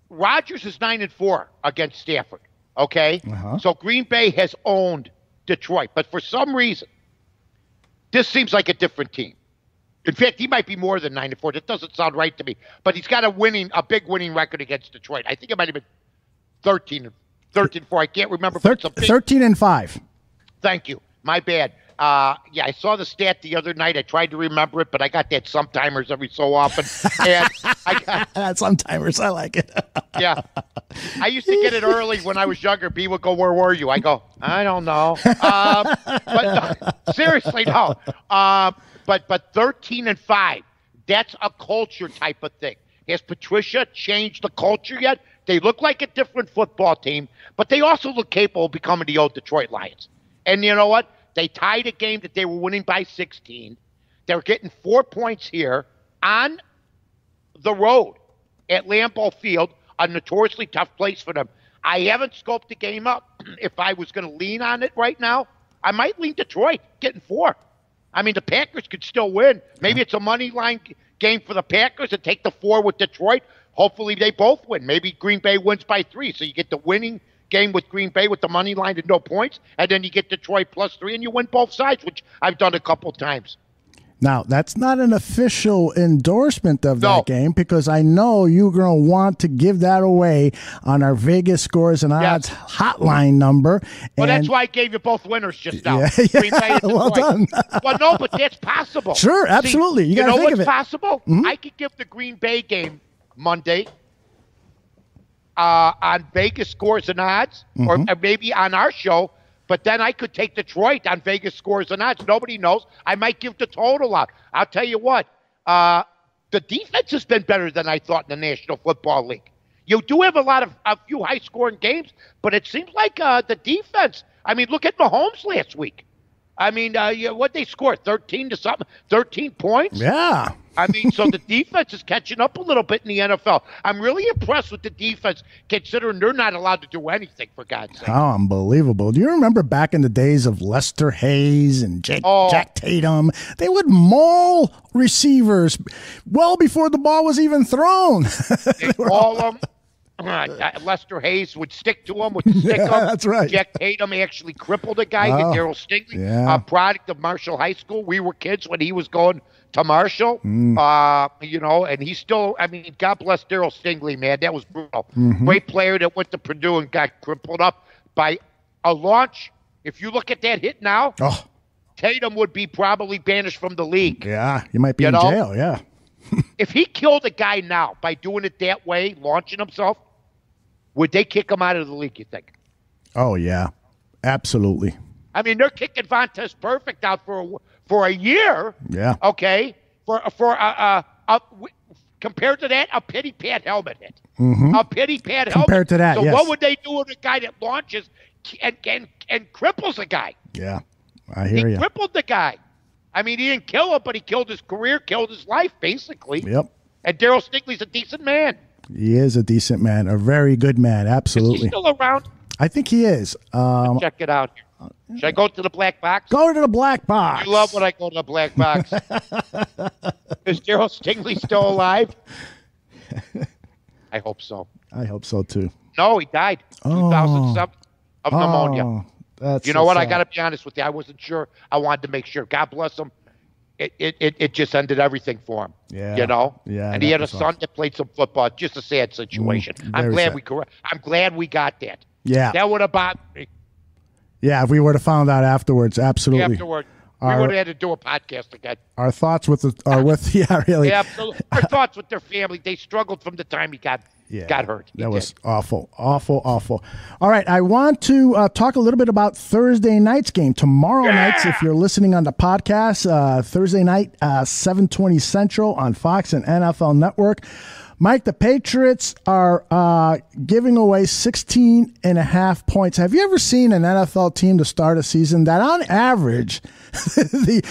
Rodgers is 9-4 against Stafford, okay? Uh-huh. So Green Bay has owned Detroit. But for some reason, this seems like a different team. In fact, he might be more than 9-4. That doesn't sound right to me. But he's got a big winning record against Detroit. I think it might have been 13-4. I can't remember. 13-5. Thank you. My bad. I saw the stat the other night. I tried to remember it, but I got that Sometimers every so often. And That's Sometimers. I like it. Yeah. I used to get it early when I was younger. People would go, where were you? I go, I don't know. But seriously, no. But 13-5, that's a culture type of thing. Has Patricia changed the culture yet? They look like a different football team, but they also look capable of becoming the old Detroit Lions. And you know what? They tied a game that they were winning by 16. They're getting 4 points here on the road at Lambeau Field, a notoriously tough place for them. I haven't scoped the game up. If I was going to lean on it right now, I might lean Detroit, getting 4. I mean, the Packers could still win. Maybe it's a money line game for the Packers and take the 4 with Detroit. Hopefully they both win. Maybe Green Bay wins by 3, so you get the winning game with Green Bay with the money line and no points, and then you get Detroit +3 and you win both sides, which I've done a couple times. Now, that's not an official endorsement of No. that game because I know you're going to want to give that away on our Vegas Scores and Odds hotline number. Well, And that's why I gave you both winners just now. Yeah, Green Bay and well Detroit. done. Well, no, but that's possible. Sure, absolutely. See, You gotta know think what's of it. possible? I could give the Green Bay game Monday on Vegas Scores and Odds, or maybe on our show. But then I could take Detroit on Vegas Scores and Odds. Nobody knows. I might give the total out. I'll tell you what. The defense has been better than I thought in the National Football League. You do have a few high-scoring games, but it seems like the defense. I mean, look at Mahomes last week. I mean, what they scored, 13 to something, 13 points? Yeah. I mean, so the defense is catching up a little bit in the NFL. I'm really impressed with the defense, considering they're not allowed to do anything, for God's sake. How unbelievable. Do you remember back in the days of Lester Hayes and Jack Tatum? They would maul receivers well before the ball was even thrown. They maul them. Lester Hayes would stick to him, would stick him. That's right. Jack Tatum actually crippled a guy, Darryl Stingley, a product of Marshall High School. We were kids when he was going to Marshall, and he's still, I mean, God bless Darryl Stingley, man. That was brutal. Great player that went to Purdue and got crippled up by a launch. If you look at that hit now, Tatum would be probably banished from the league. Yeah, he might be in jail, yeah. If he killed a guy now by doing it that way, launching himself, would they kick him out of the league, you think? Oh, yeah. Absolutely. I mean, they're kicking Vontaze Perfect out for a year. Yeah. Okay. Compared to that, a pity pad helmet hit. A pity pad helmet. Compared to that, so yes. what would they do with a guy that launches and cripples a guy? Yeah, I hear you. He crippled the guy. I mean, he didn't kill him, but he killed his career, killed his life, basically. Yep. And Darryl Stingley's a decent man. He is a decent man, a very good man, absolutely. Is he still around? I think he is. Check it out. Should I go to the black box? Go to the black box. You love when I go to the black box. Is Darryl Stingley still alive? I hope so. I hope so, too. No, he died 2007 of pneumonia. That's you know what? I got to be honest with you. I wasn't sure. I wanted to make sure. God bless him. It just ended everything for him. Yeah. You know? Yeah. And he had a son that played some football. Just a sad situation. I'm glad we got that. Yeah. That would have bothered me. Yeah, if we would have found out afterwards, absolutely. Afterward, we would have had to do a podcast again. Our thoughts with really. Yeah, absolutely. Our thoughts with their family. They struggled from the time he got hurt. That was awful, awful, awful. All right, I want to talk a little bit about Thursday night's game. Tomorrow night, if you're listening on the podcast, Thursday night, 7:20 Central on Fox and NFL Network. Mike, the Patriots are giving away 16.5 points. Have you ever seen an NFL team to start a season that on average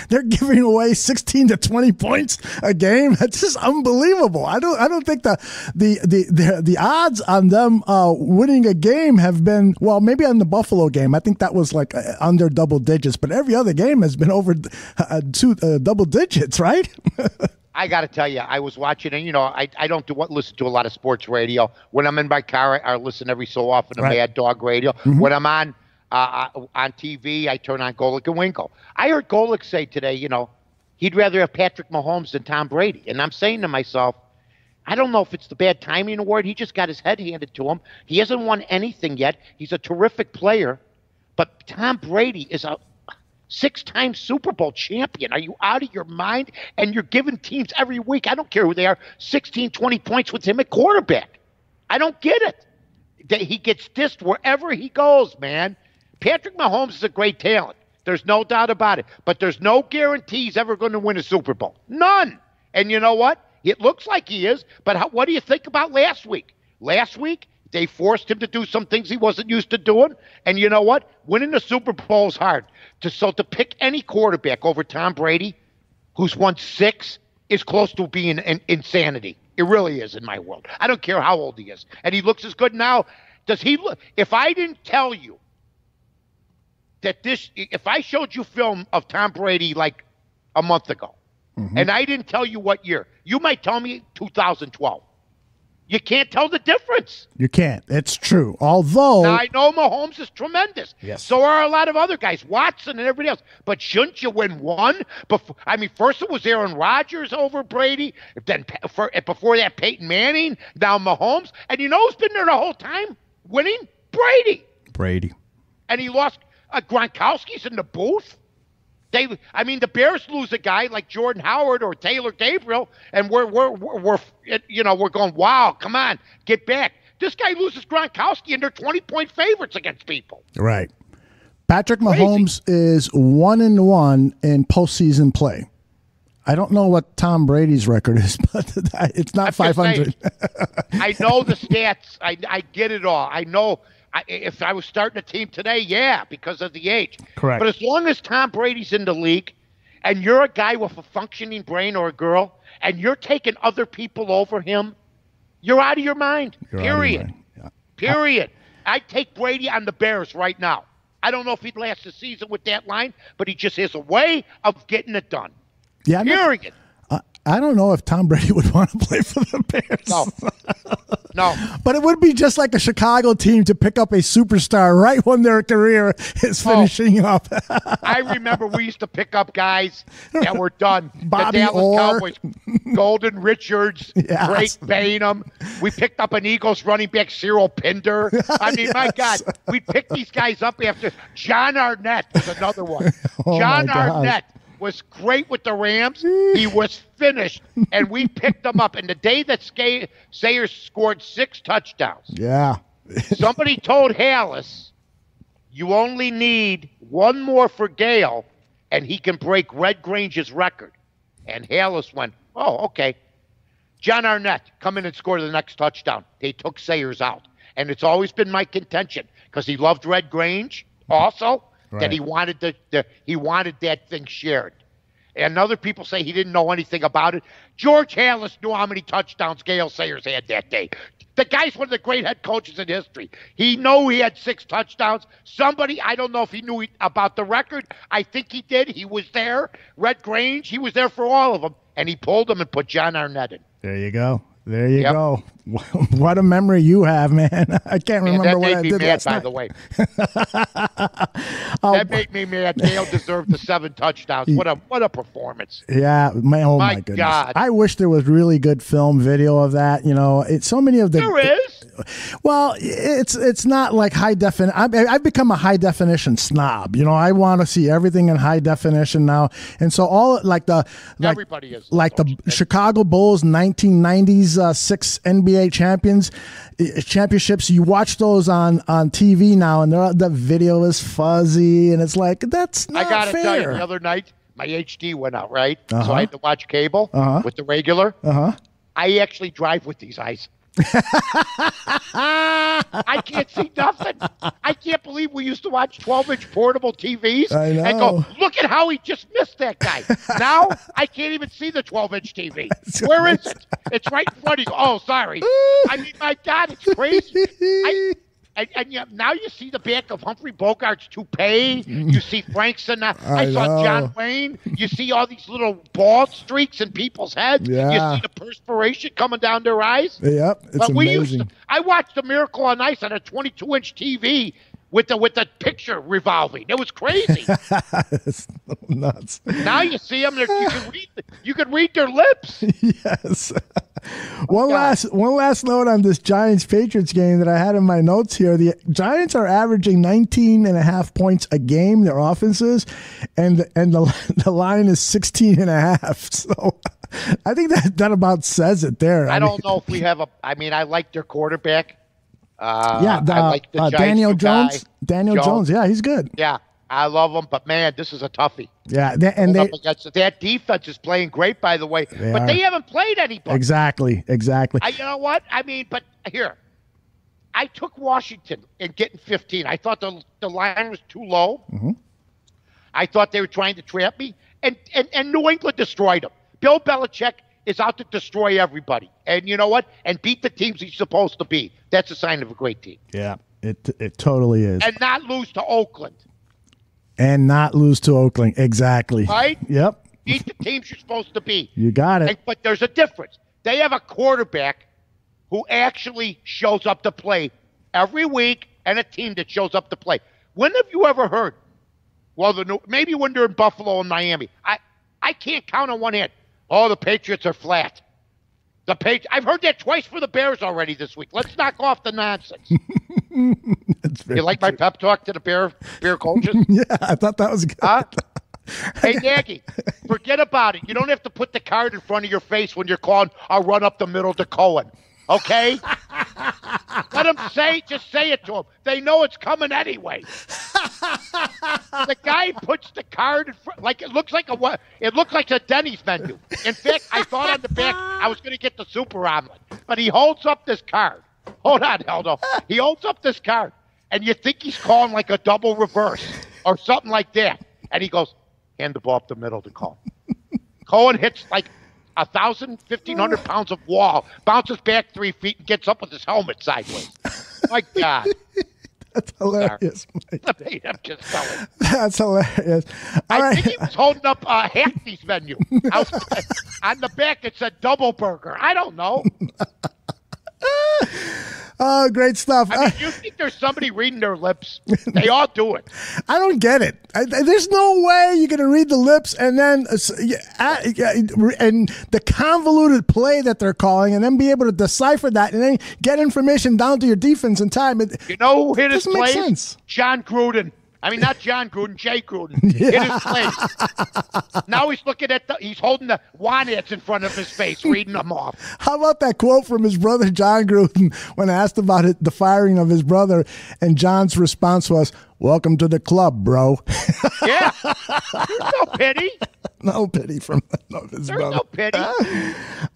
they're giving away 16 to 20 points a game? That's just unbelievable. I don't think the odds on them winning a game have been, well, maybe on the Buffalo game. I think that was like under double digits, but every other game has been over double digits, right? I got to tell you, I was watching, and I don't listen to a lot of sports radio. When I'm in my car, I listen every so often to Mad Dog Radio. When I'm on TV, I turn on Golick and Winkle. I heard Golick say today, he'd rather have Patrick Mahomes than Tom Brady. And I'm saying to myself, I don't know if it's the bad timing award. He just got his head handed to him. He hasn't won anything yet. He's a terrific player. But Tom Brady is a 6-time Super Bowl champion. Are you out of your mind? And you're giving teams every week, I don't care who they are, 16, 20 points with him at quarterback. I don't get it. He gets dissed wherever he goes, man. Patrick Mahomes is a great talent. There's no doubt about it. But there's no guarantee he's ever going to win a Super Bowl. None. And you know what? It looks like he is. But what do you think about last week? Last week, they forced him to do some things he wasn't used to doing. And you know what? Winning the Super Bowl is hard. So to pick any quarterback over Tom Brady, who's won 6, is close to being an insanity. It really is in my world. I don't care how old he is. And he looks as good now. Does he look? If I didn't tell you that if I showed you film of Tom Brady like a month ago, and I didn't tell you what year, you might tell me 2012. You can't tell the difference. You can't. It's true. Although now, I know Mahomes is tremendous. Yes. So are a lot of other guys, Watson and everybody else. But shouldn't you win one? First it was Aaron Rodgers over Brady. Then before that, Peyton Manning. Now Mahomes. And you know who's been there the whole time winning? Brady. And he lost. Gronkowski's in the booth. The Bears lose a guy like Jordan Howard or Taylor Gabriel, and we're going, wow, come on, get back. This guy loses Gronkowski, and they're 20-point favorites against people. Right. Patrick Mahomes is 1-1 in postseason play. I don't know what Tom Brady's record is, but it's not 500. I know the stats. I get it all. I know. If I was starting a team today, yeah, because of the age. Correct. But as long as Tom Brady's in the league and you're a guy with a functioning brain or a girl and you're taking other people over him, you're out of your mind. Period. Yeah. Period. I'd take Brady on the Bears right now. I don't know if he'd last the season with that line, but he just has a way of getting it done. Yeah. Period. I don't know if Tom Brady would want to play for the Bears. No. But it would be just like a Chicago team to pick up a superstar right when their career is finishing up. I remember we used to pick up guys that were done. Bobby the Dallas Orr. Cowboys, Golden Richards, Yes. Drake Bainham. We picked up an Eagles running back, Cyril Pinder. I mean, my God, we picked these guys up after. John Arnett was another one. John Arnett was great with the Rams. He was finished, and we picked him up. And the day that Sayers scored 6 touchdowns, somebody told Hallis, you only need one more for Gale, and he can break Red Grange's record. And Hallis went, oh, okay. John Arnett, come in and score the next touchdown. They took Sayers out. And it's always been my contention, because he loved Red Grange also. Right. That he wanted he wanted that thing shared. And other people say he didn't know anything about it. George Hallis knew how many touchdowns Gale Sayers had that day. The guy's one of the great head coaches in history. He knew he had 6 touchdowns. Somebody, I don't know if he knew about the record. I think he did. He was there. Red Grange, he was there for all of them. And he pulled them and put John Arnett in. There you go. There you go. What a memory you have, man. I can't remember what I did last night. By the way. That made me mad. Gale deserved the 7 touchdowns. What a performance. Yeah, my goodness. God. I wish there was really good film video of that. You know, it's so many of the. There is. Well, it's not like high definition. I've become a high definition snob. You know, I want to see everything in high definition now, and so all everybody is like the Chicago Bulls 1990s 6 NBA championships. You watch those on TV now, and the video is fuzzy, and it's like that's not fair. I gotta tell you, the other night my HD went out, right? So I had to watch cable with the regular. I actually drive with these eyes. I can't see nothing. I can't believe we used to watch 12-inch portable TVs and go, look at how he just missed that guy. Now I can't even see the 12-inch TV. Where is it? It's right in front of you. Oh, sorry. I mean, my God, it's crazy. Now you see the back of Humphrey Bogart's toupee. You see Frank Sinatra. I saw John Wayne. You see all these little bald streaks in people's heads. Yeah. You see the perspiration coming down their eyes. Yep, it's amazing. I watched A Miracle on Ice on a 22-inch TV with the picture revolving. It was crazy. It's nuts. Now you see them. You can read their lips. Yes. One last note on this Giants-Patriots game that I had in my notes here. The Giants are averaging 19.5 points a game, their offenses, and the line is 16.5. So I think that about says it there. I don't know if we have I like their quarterback. I like the Giants Daniel Jones. Guy. Daniel Jones, yeah, he's good. Yeah, I love him, but man, this is a toughie. Yeah, that defense is playing great, by the way, but they haven't played anybody. Exactly. You know what? I mean, but here, I took Washington in getting 15. I thought the line was too low. Mm-hmm. I thought they were trying to trap me, and New England destroyed them. Bill Belichick is out to destroy everybody, and you know what? And beat the teams he's supposed to be. That's a sign of a great team. Yeah, it totally is. And not lose to Oakland. Exactly. Right? Yep. Beat the teams you're supposed to be. You got it. But there's a difference. They have a quarterback who actually shows up to play every week and a team that shows up to play. When have you ever heard? Well, maybe when they're in Buffalo and Miami. I can't count on one hand. Oh, the Patriots are flat. I've heard that twice for the Bears already this week. Let's knock off the nonsense. You like my pep talk to the Bear coaches? Yeah, I thought that was good. Hey, Nagy, forget about it. You don't have to put the card in front of your face when you're calling a run up the middle to Cohen. Okay? Let them just say it to them. They know it's coming anyway. The guy puts the card in front, like it looks like a Denny's menu. In fact, I thought on the back I was going to get the super omelet, but he holds up this card. Hold on, Aldo. He holds up this card, and you think he's calling like a double reverse or something like that. And he goes, hand the ball up the middle to Cohen. Cohen hits like 1,500 pounds of wall, bounces back 3 feet, and gets up with his helmet sideways. My God. That's hilarious, Mike. I'm just telling. That's hilarious. I think he was holding up Hackney's menu. On the back, it said double burger. I don't know. Oh, great stuff. I mean, you think there's somebody reading their lips? They all do it. I don't get it. There's no way you're going to read the lips and then and the convoluted play that they're calling and then be able to decipher that and then get information down to your defense in time. You know who hit his plays? Sense. John Gruden. I mean, not John Gruden, Jay Gruden. Hit his plays. Now he's looking at he's holding the Wanets in front of his face, reading them off. How about that quote from his brother, John Gruden, when asked about the firing of his brother, and John's response was, "Welcome to the club, bro." Yeah. There's no pity. No pity from his brother. There's no pity.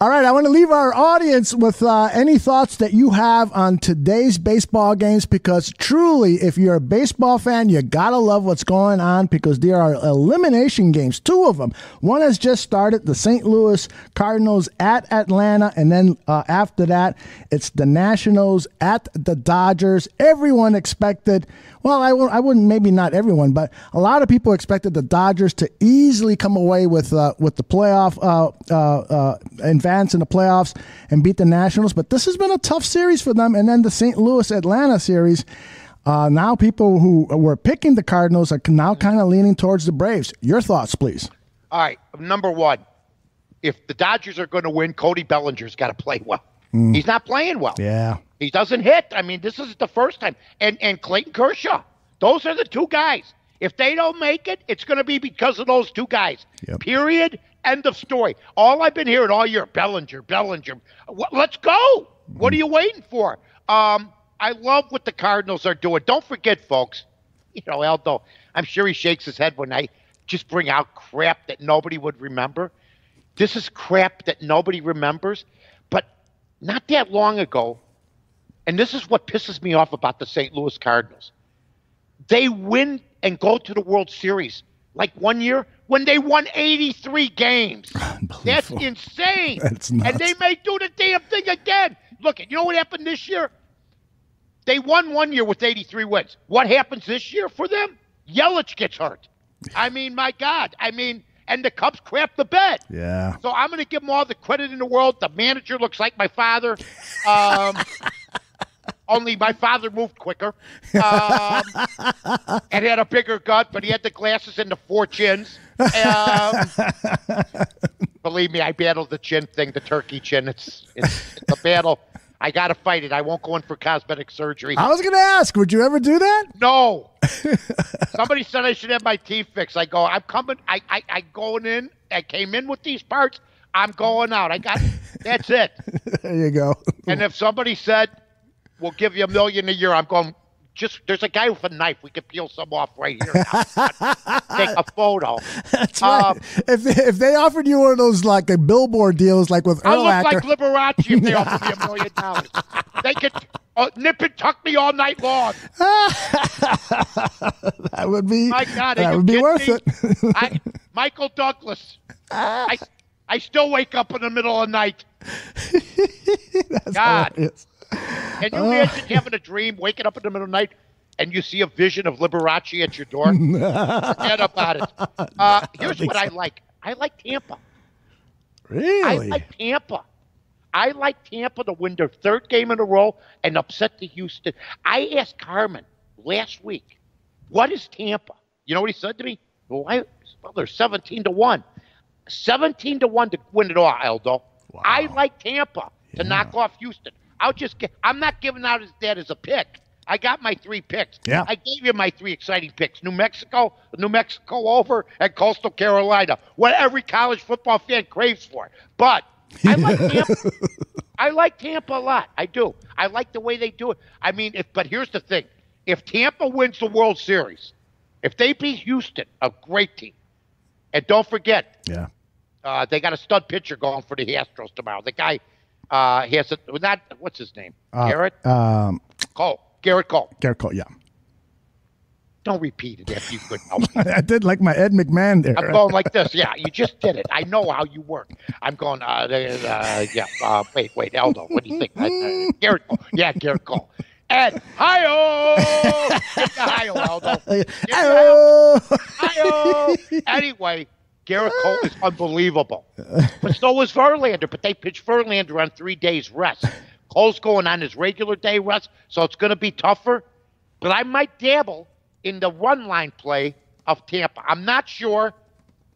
All right, I want to leave our audience with any thoughts that you have on today's baseball games, because truly, if you're a baseball fan, you got to love what's going on, because there are elimination games, 2 of them. One has just started, the St. Louis Cardinals at Atlanta, and then after that, it's the Nationals at the Dodgers. Everyone expected, well, I wouldn't, maybe not everyone, but a lot of people expected the Dodgers to easily come away with the playoff advance in the playoffs and beat the Nationals. But this has been a tough series for them. And then the St. Louis Atlanta series. Now people who were picking the Cardinals are now kind of leaning towards the Braves. Your thoughts, please. All right. Number one, if the Dodgers are going to win, Cody Bellinger's got to play well. He's not playing well. Yeah. He doesn't hit. I mean, this is the first time. And Clayton Kershaw. Those are the 2 guys. If they don't make it, it's going to be because of those 2 guys. Yep. Period. End of story. All I've been hearing all year, Bellinger. Let's go. What are you waiting for? I love what the Cardinals are doing. Don't forget, folks, Aldo, I'm sure he shakes his head when I just bring out crap that nobody would remember. This is crap that nobody remembers. But not that long ago, and this is what pisses me off about the St. Louis Cardinals, they win and go to the World Series like one year when they won 83 games. That's insane. That's nuts. And they may do the damn thing again. Look, you know what happened this year? They won one year with 83 wins. What happens this year for them? Yelich gets hurt. I mean, my God. I mean, and the Cubs crap the bed. Yeah. So I'm going to give them all the credit in the world. The manager looks like my father. Only my father moved quicker and had a bigger gut, but he had the glasses and the 4 chins. Believe me, I battled the chin thing, the turkey chin. It's a battle. I got to fight it. I won't go in for cosmetic surgery. I was going to ask, would you ever do that? No. Somebody said I should have my teeth fixed. I go, I'm coming. I going in. I came in with these parts. I'm going out. That's it. There you go. And if somebody said, we'll give you $1 million a year, I'm going, there's a guy with a knife. We could peel some off right here. Take a photo. That's right. If they offered you one of those like billboard deals, like with Urlacher. I look like Liberace if they offered me $1 million. They could nip and tuck me all night long. That would be. My God, that would be worth it. Michael Douglas. I still wake up in the middle of the night. That's God. Hilarious. Can you imagine having a dream, waking up in the middle of the night, and you see a vision of Liberace at your door? Forget about it. Here's what I like. I like Tampa. Really? I like Tampa. I like Tampa to win their third game in a row and upset the Houston. I asked Carmen last week, what is Tampa? You know what he said to me? Well, they're 17-1. 17-1 to win it all, Aldo. Wow. I like Tampa to knock off Houston. I'm not giving out that as a pick. I got my 3 picks. Yeah. I gave you my 3 exciting picks. New Mexico over, and Coastal Carolina. What every college football fan craves for. But I like Tampa. I like Tampa a lot. I do. I like the way they do it. I mean, but here's the thing. If Tampa wins the World Series, if they beat Houston, a great team, and don't forget, they got a stud pitcher going for the Astros tomorrow. The guy has what's his name? Garrett? Cole. Garrett Cole. Garrett Cole, yeah. Don't repeat it if you could help me. I did like my Ed McMahon there. I'm going like this. Yeah, you just did it. I know how you work. I'm going, wait, Aldo, what do you think? Garrett Cole. Yeah, Garrett Cole. Ed, hi-oh! Get the hi-oh, Aldo. Hi-oh! Anyway, Garrett Cole is unbelievable. But so is Verlander. But they pitched Verlander on 3 days rest. Cole's going on his regular day rest, so it's going to be tougher. But I might dabble in the run line play of Tampa. I'm not sure.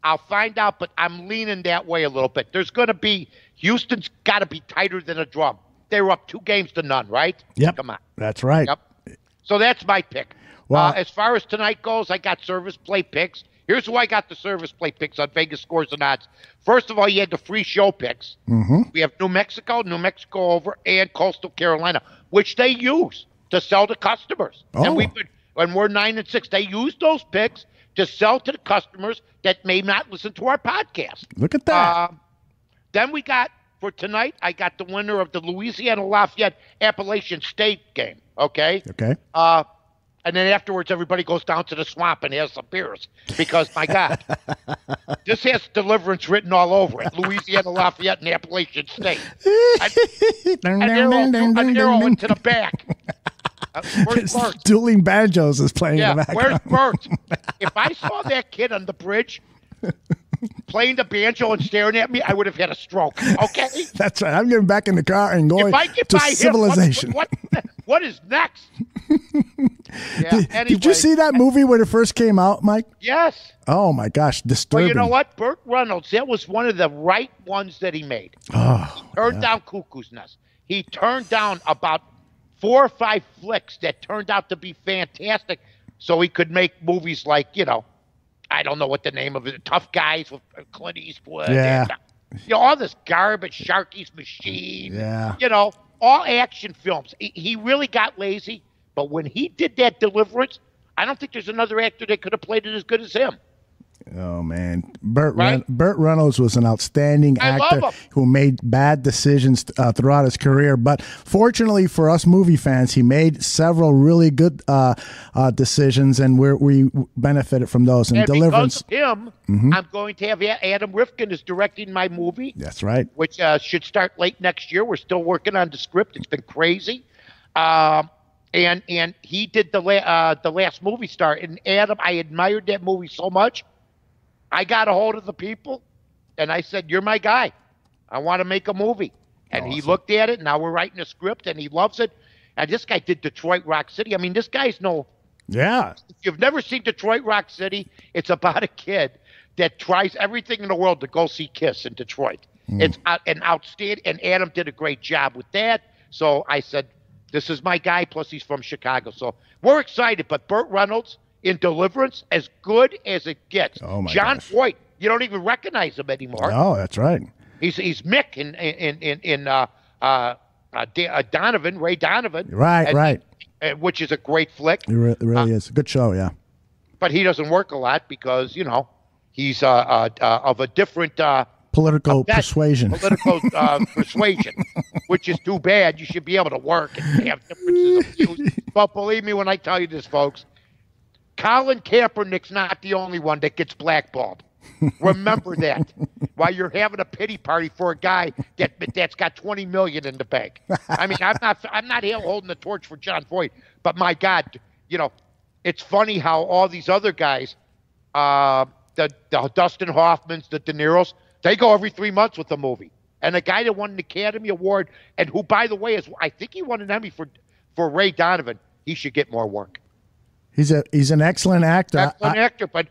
I'll find out, but I'm leaning that way a little bit. There's going to be – Houston's got to be tighter than a drum. They were up 2-0, right? Yep. Come on. That's right. Yep. So that's my pick. Well, as far as tonight goes, I got service play picks. Here's who I got the service play picks on Vegas Scores and Odds. First of all, you had the free show picks. Mm-hmm. We have New Mexico over, and Coastal Carolina, which they use to sell to customers. Oh. And when we're 9-6, they use those picks to sell to the customers that may not listen to our podcast. Look at that. Then we got, for tonight, I got the winner of the Louisiana Lafayette Appalachian State game. Okay? Okay. And then afterwards, everybody goes down to the swamp and has some beers because, my God, this has deliverance written all over it. Louisiana Lafayette and Appalachian State. An arrow into the back. Where's Bert? Dueling Banjos is playing in the background. Where's Bert? If I saw that kid on the bridge playing the banjo and staring at me, I would have had a stroke. Okay? That's right. I'm getting back in the car and going to by civilization. What is next? Did you see that movie when it first came out, Mike? Yes. Oh, my gosh. Disturbing. Well, you know what? Burt Reynolds, that was one of the right ones that he made. Oh, he turned down Cuckoo's Nest. He turned down about 4 or 5 flicks that turned out to be fantastic so he could make movies like, I don't know what the name of it, Tough Guys with Clint Eastwood. Yeah. And, all this garbage, Sharky's Machine. Yeah. All action films. He really got lazy. But when he did that Deliverance, I don't think there's another actor that could have played it as good as him. Oh, man. Burt Reynolds was an outstanding actor who made bad decisions throughout his career. But fortunately for us movie fans, he made several really good decisions, and we benefited from those. And Deliverance. Because of him, I'm going to have Adam Rifkin is directing my movie. That's right. Which should start late next year. We're still working on the script. It's been crazy. And he did the last movie star. And Adam, I admired that movie so much. I got a hold of the people, and I said, "You're my guy. I want to make a movie." And He looked at it. Now we're writing a script, and he loves it. And this guy did Detroit Rock City. I mean, this guy's Yeah. If you've never seen Detroit Rock City, it's about a kid that tries everything in the world to go see Kiss in Detroit. It's an outstanding, and Adam did a great job with that. So I said, this is my guy, plus he's from Chicago. So we're excited. But Burt Reynolds in Deliverance, as good as it gets. Oh, my John gosh. Voight, you don't even recognize him anymore. No, that's right. He's Mick in Donovan, Ray Donovan. Right. Which is a great flick. It really is. A good show, yeah. But he doesn't work a lot because, he's of a different political persuasion. Political persuasion, which is too bad. You should be able to work and have differences of views. But believe me when I tell you this, folks, Colin Kaepernick's not the only one that gets blackballed. Remember that. While you're having a pity party for a guy that's got $20 million in the bank. I mean, I'm not here holding the torch for John Voight, but my God, it's funny how all these other guys, the Dustin Hoffmans, the De Niro's, they go every 3 months with a movie. And a guy that won an Academy Award, and who, by the way, I think he won an Emmy for Ray Donovan. He should get more work. He's an excellent actor. Excellent actor, but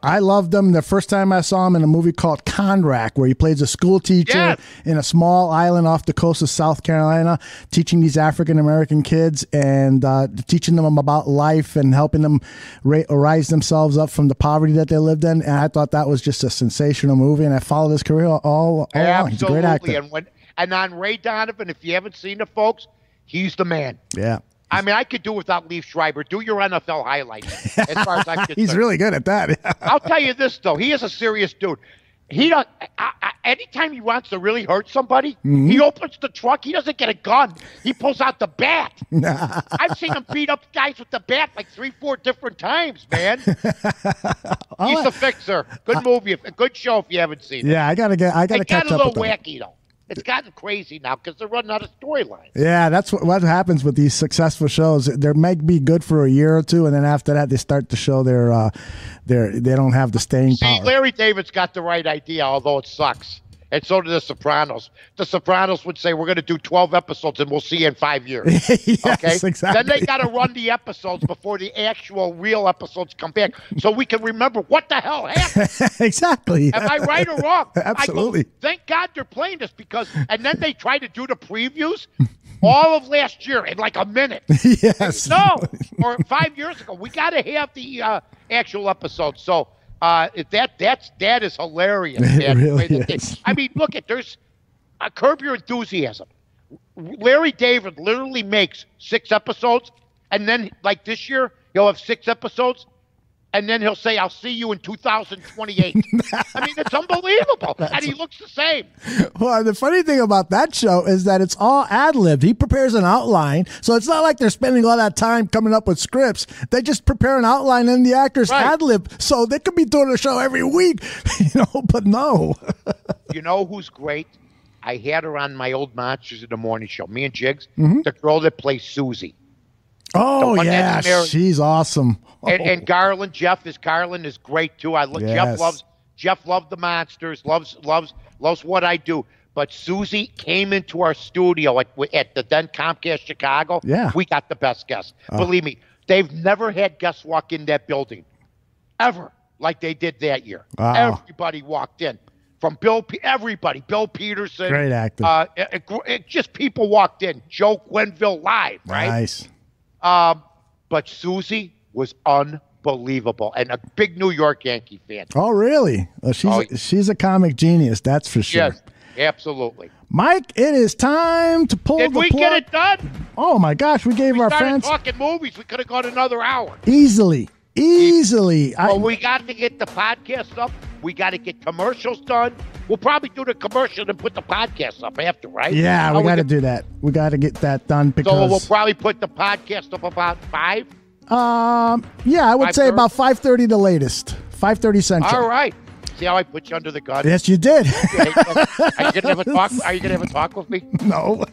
I loved him the first time I saw him in a movie called Conrack, where he plays a school teacher in a small island off the coast of South Carolina, teaching these African-American kids and teaching them about life and helping them rise themselves up from the poverty that they lived in. And I thought that was just a sensational movie, and I followed his career all along. He's a great actor. And on Ray Donovan, if you haven't seen it, folks, he's the man. Yeah. I mean, I could do without Leaf Schreiber. Do your NFL highlights, as far as I'm concerned. He's really good at that. I'll tell you this, though. He is a serious dude. He don't. Anytime he wants to really hurt somebody, he opens the trunk. He doesn't get a gun. He pulls out the bat. I've seen him beat up guys with the bat like 3-4 different times, man. He's the fixer. Good movie. A good show if you haven't seen it. Yeah, I gotta catch up with It's a little wacky, though. It's gotten crazy now because they're running out of storylines. Yeah, that's what happens with these successful shows. They may be good for a year or two, and then after that, they start to show they don't have the staying power. See, Larry David's got the right idea, although it sucks. And so do The Sopranos. The Sopranos would say, we're going to do 12 episodes and we'll see you in 5 years. Yes, okay? Exactly. Then they got to run the episodes before the actual real episodes come back so we can remember what the hell happened. Exactly. Am I right or wrong? Absolutely. I go, thank God they're playing this and then they try to do the previews all of last year in like a minute. Yes. No, or 5 years ago. We got to have the actual episodes. So, that is hilarious. It really is. I mean, look there's a Curb Your Enthusiasm. Larry David literally makes 6 episodes, and then like this year he'll have 6 episodes, and then he'll say, "I'll see you in 2028." I mean, it's unbelievable, and he looks the same. Well, the funny thing about that show is that it's all ad-libbed. He prepares an outline, so it's not like they're spending all that time coming up with scripts. They just prepare an outline, and the actors ad-lib. So they could be doing a show every week, but no. You know who's great? I had her on my old Monsters in the Morning show. Me and Jiggs, the girl that plays Susie. Oh, yeah, she's awesome. And Garland, Jeff is great too. Jeff loved the Monsters, loves what I do. But Susie came into our studio at the then Comcast Chicago. Yeah. We got the best guests. Believe me, they've never had guests walk in that building, ever, like they did that year. Wow. Everybody walked in. From everybody, Bill Peterson. Great actor. Just people walked in. Joe Gwenville live, right? Nice. But Susie was unbelievable and a big New York Yankee fan. Oh, really? Well, she's a comic genius, that's for sure. Yes, absolutely. Mike, it is time to pull the plug. Did we get it done? Oh, my gosh. We gave our fans... talking movies. We could have gone another hour. Easily. Well, we got to get the podcast up. We got to get commercials done. We'll probably do the commercial and put the podcast up after, right? Yeah, we got to do that. We got to get that done because... So we'll probably put the podcast up about 5? Yeah, I would say about 5:30 the latest. 5:30 Central. All right. See how I put you under the gun? Yes, you did. Are you going to have a talk with me? No.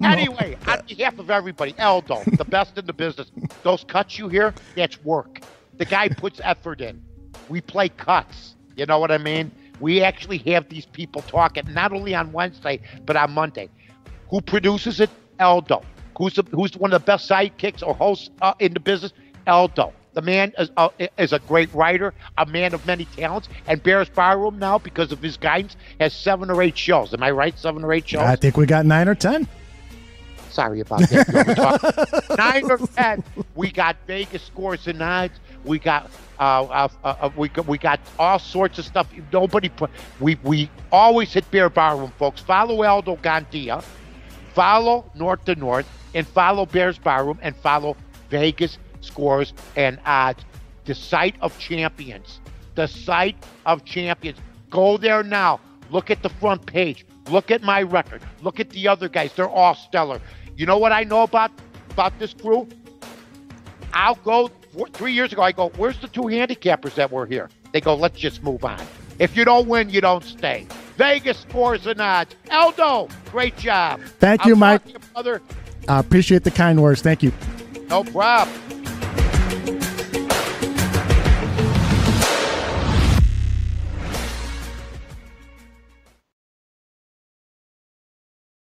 Anyway, on behalf of everybody, Aldo, the best in the business, those cuts you hear, that's work. The guy puts effort in. We play cuts. You know what I mean? We actually have these people talking, not only on Wednesday, but on Monday. Who produces it? Aldo. Who's one of the best sidekicks or hosts in the business? Aldo. The man is a great writer, a man of many talents, and Bears Barroom now, because of his guidance, has 7 or 8 shows. Am I right? 7 or 8 shows? I think we got 9 or 10. Sorry about that. 9 or 10. We got Vegas scores and odds. We got we got all sorts of stuff. We always hit Bear Barroom, folks. Follow Aldo Gandia, follow North to North, and follow Bears Barroom, and follow Vegas scores and odds. The site of champions. The site of champions. Go there now. Look at the front page. Look at my record. Look at the other guys. They're all stellar. You know what I know about this crew? I'll go 3 years ago. I go, where's the 2 handicappers that were here? They go, let's just move on. If you don't win, you don't stay. Vegas scores and odds. Aldo, great job. Thank you, Mike. You, brother. I appreciate the kind words. Thank you. No problem.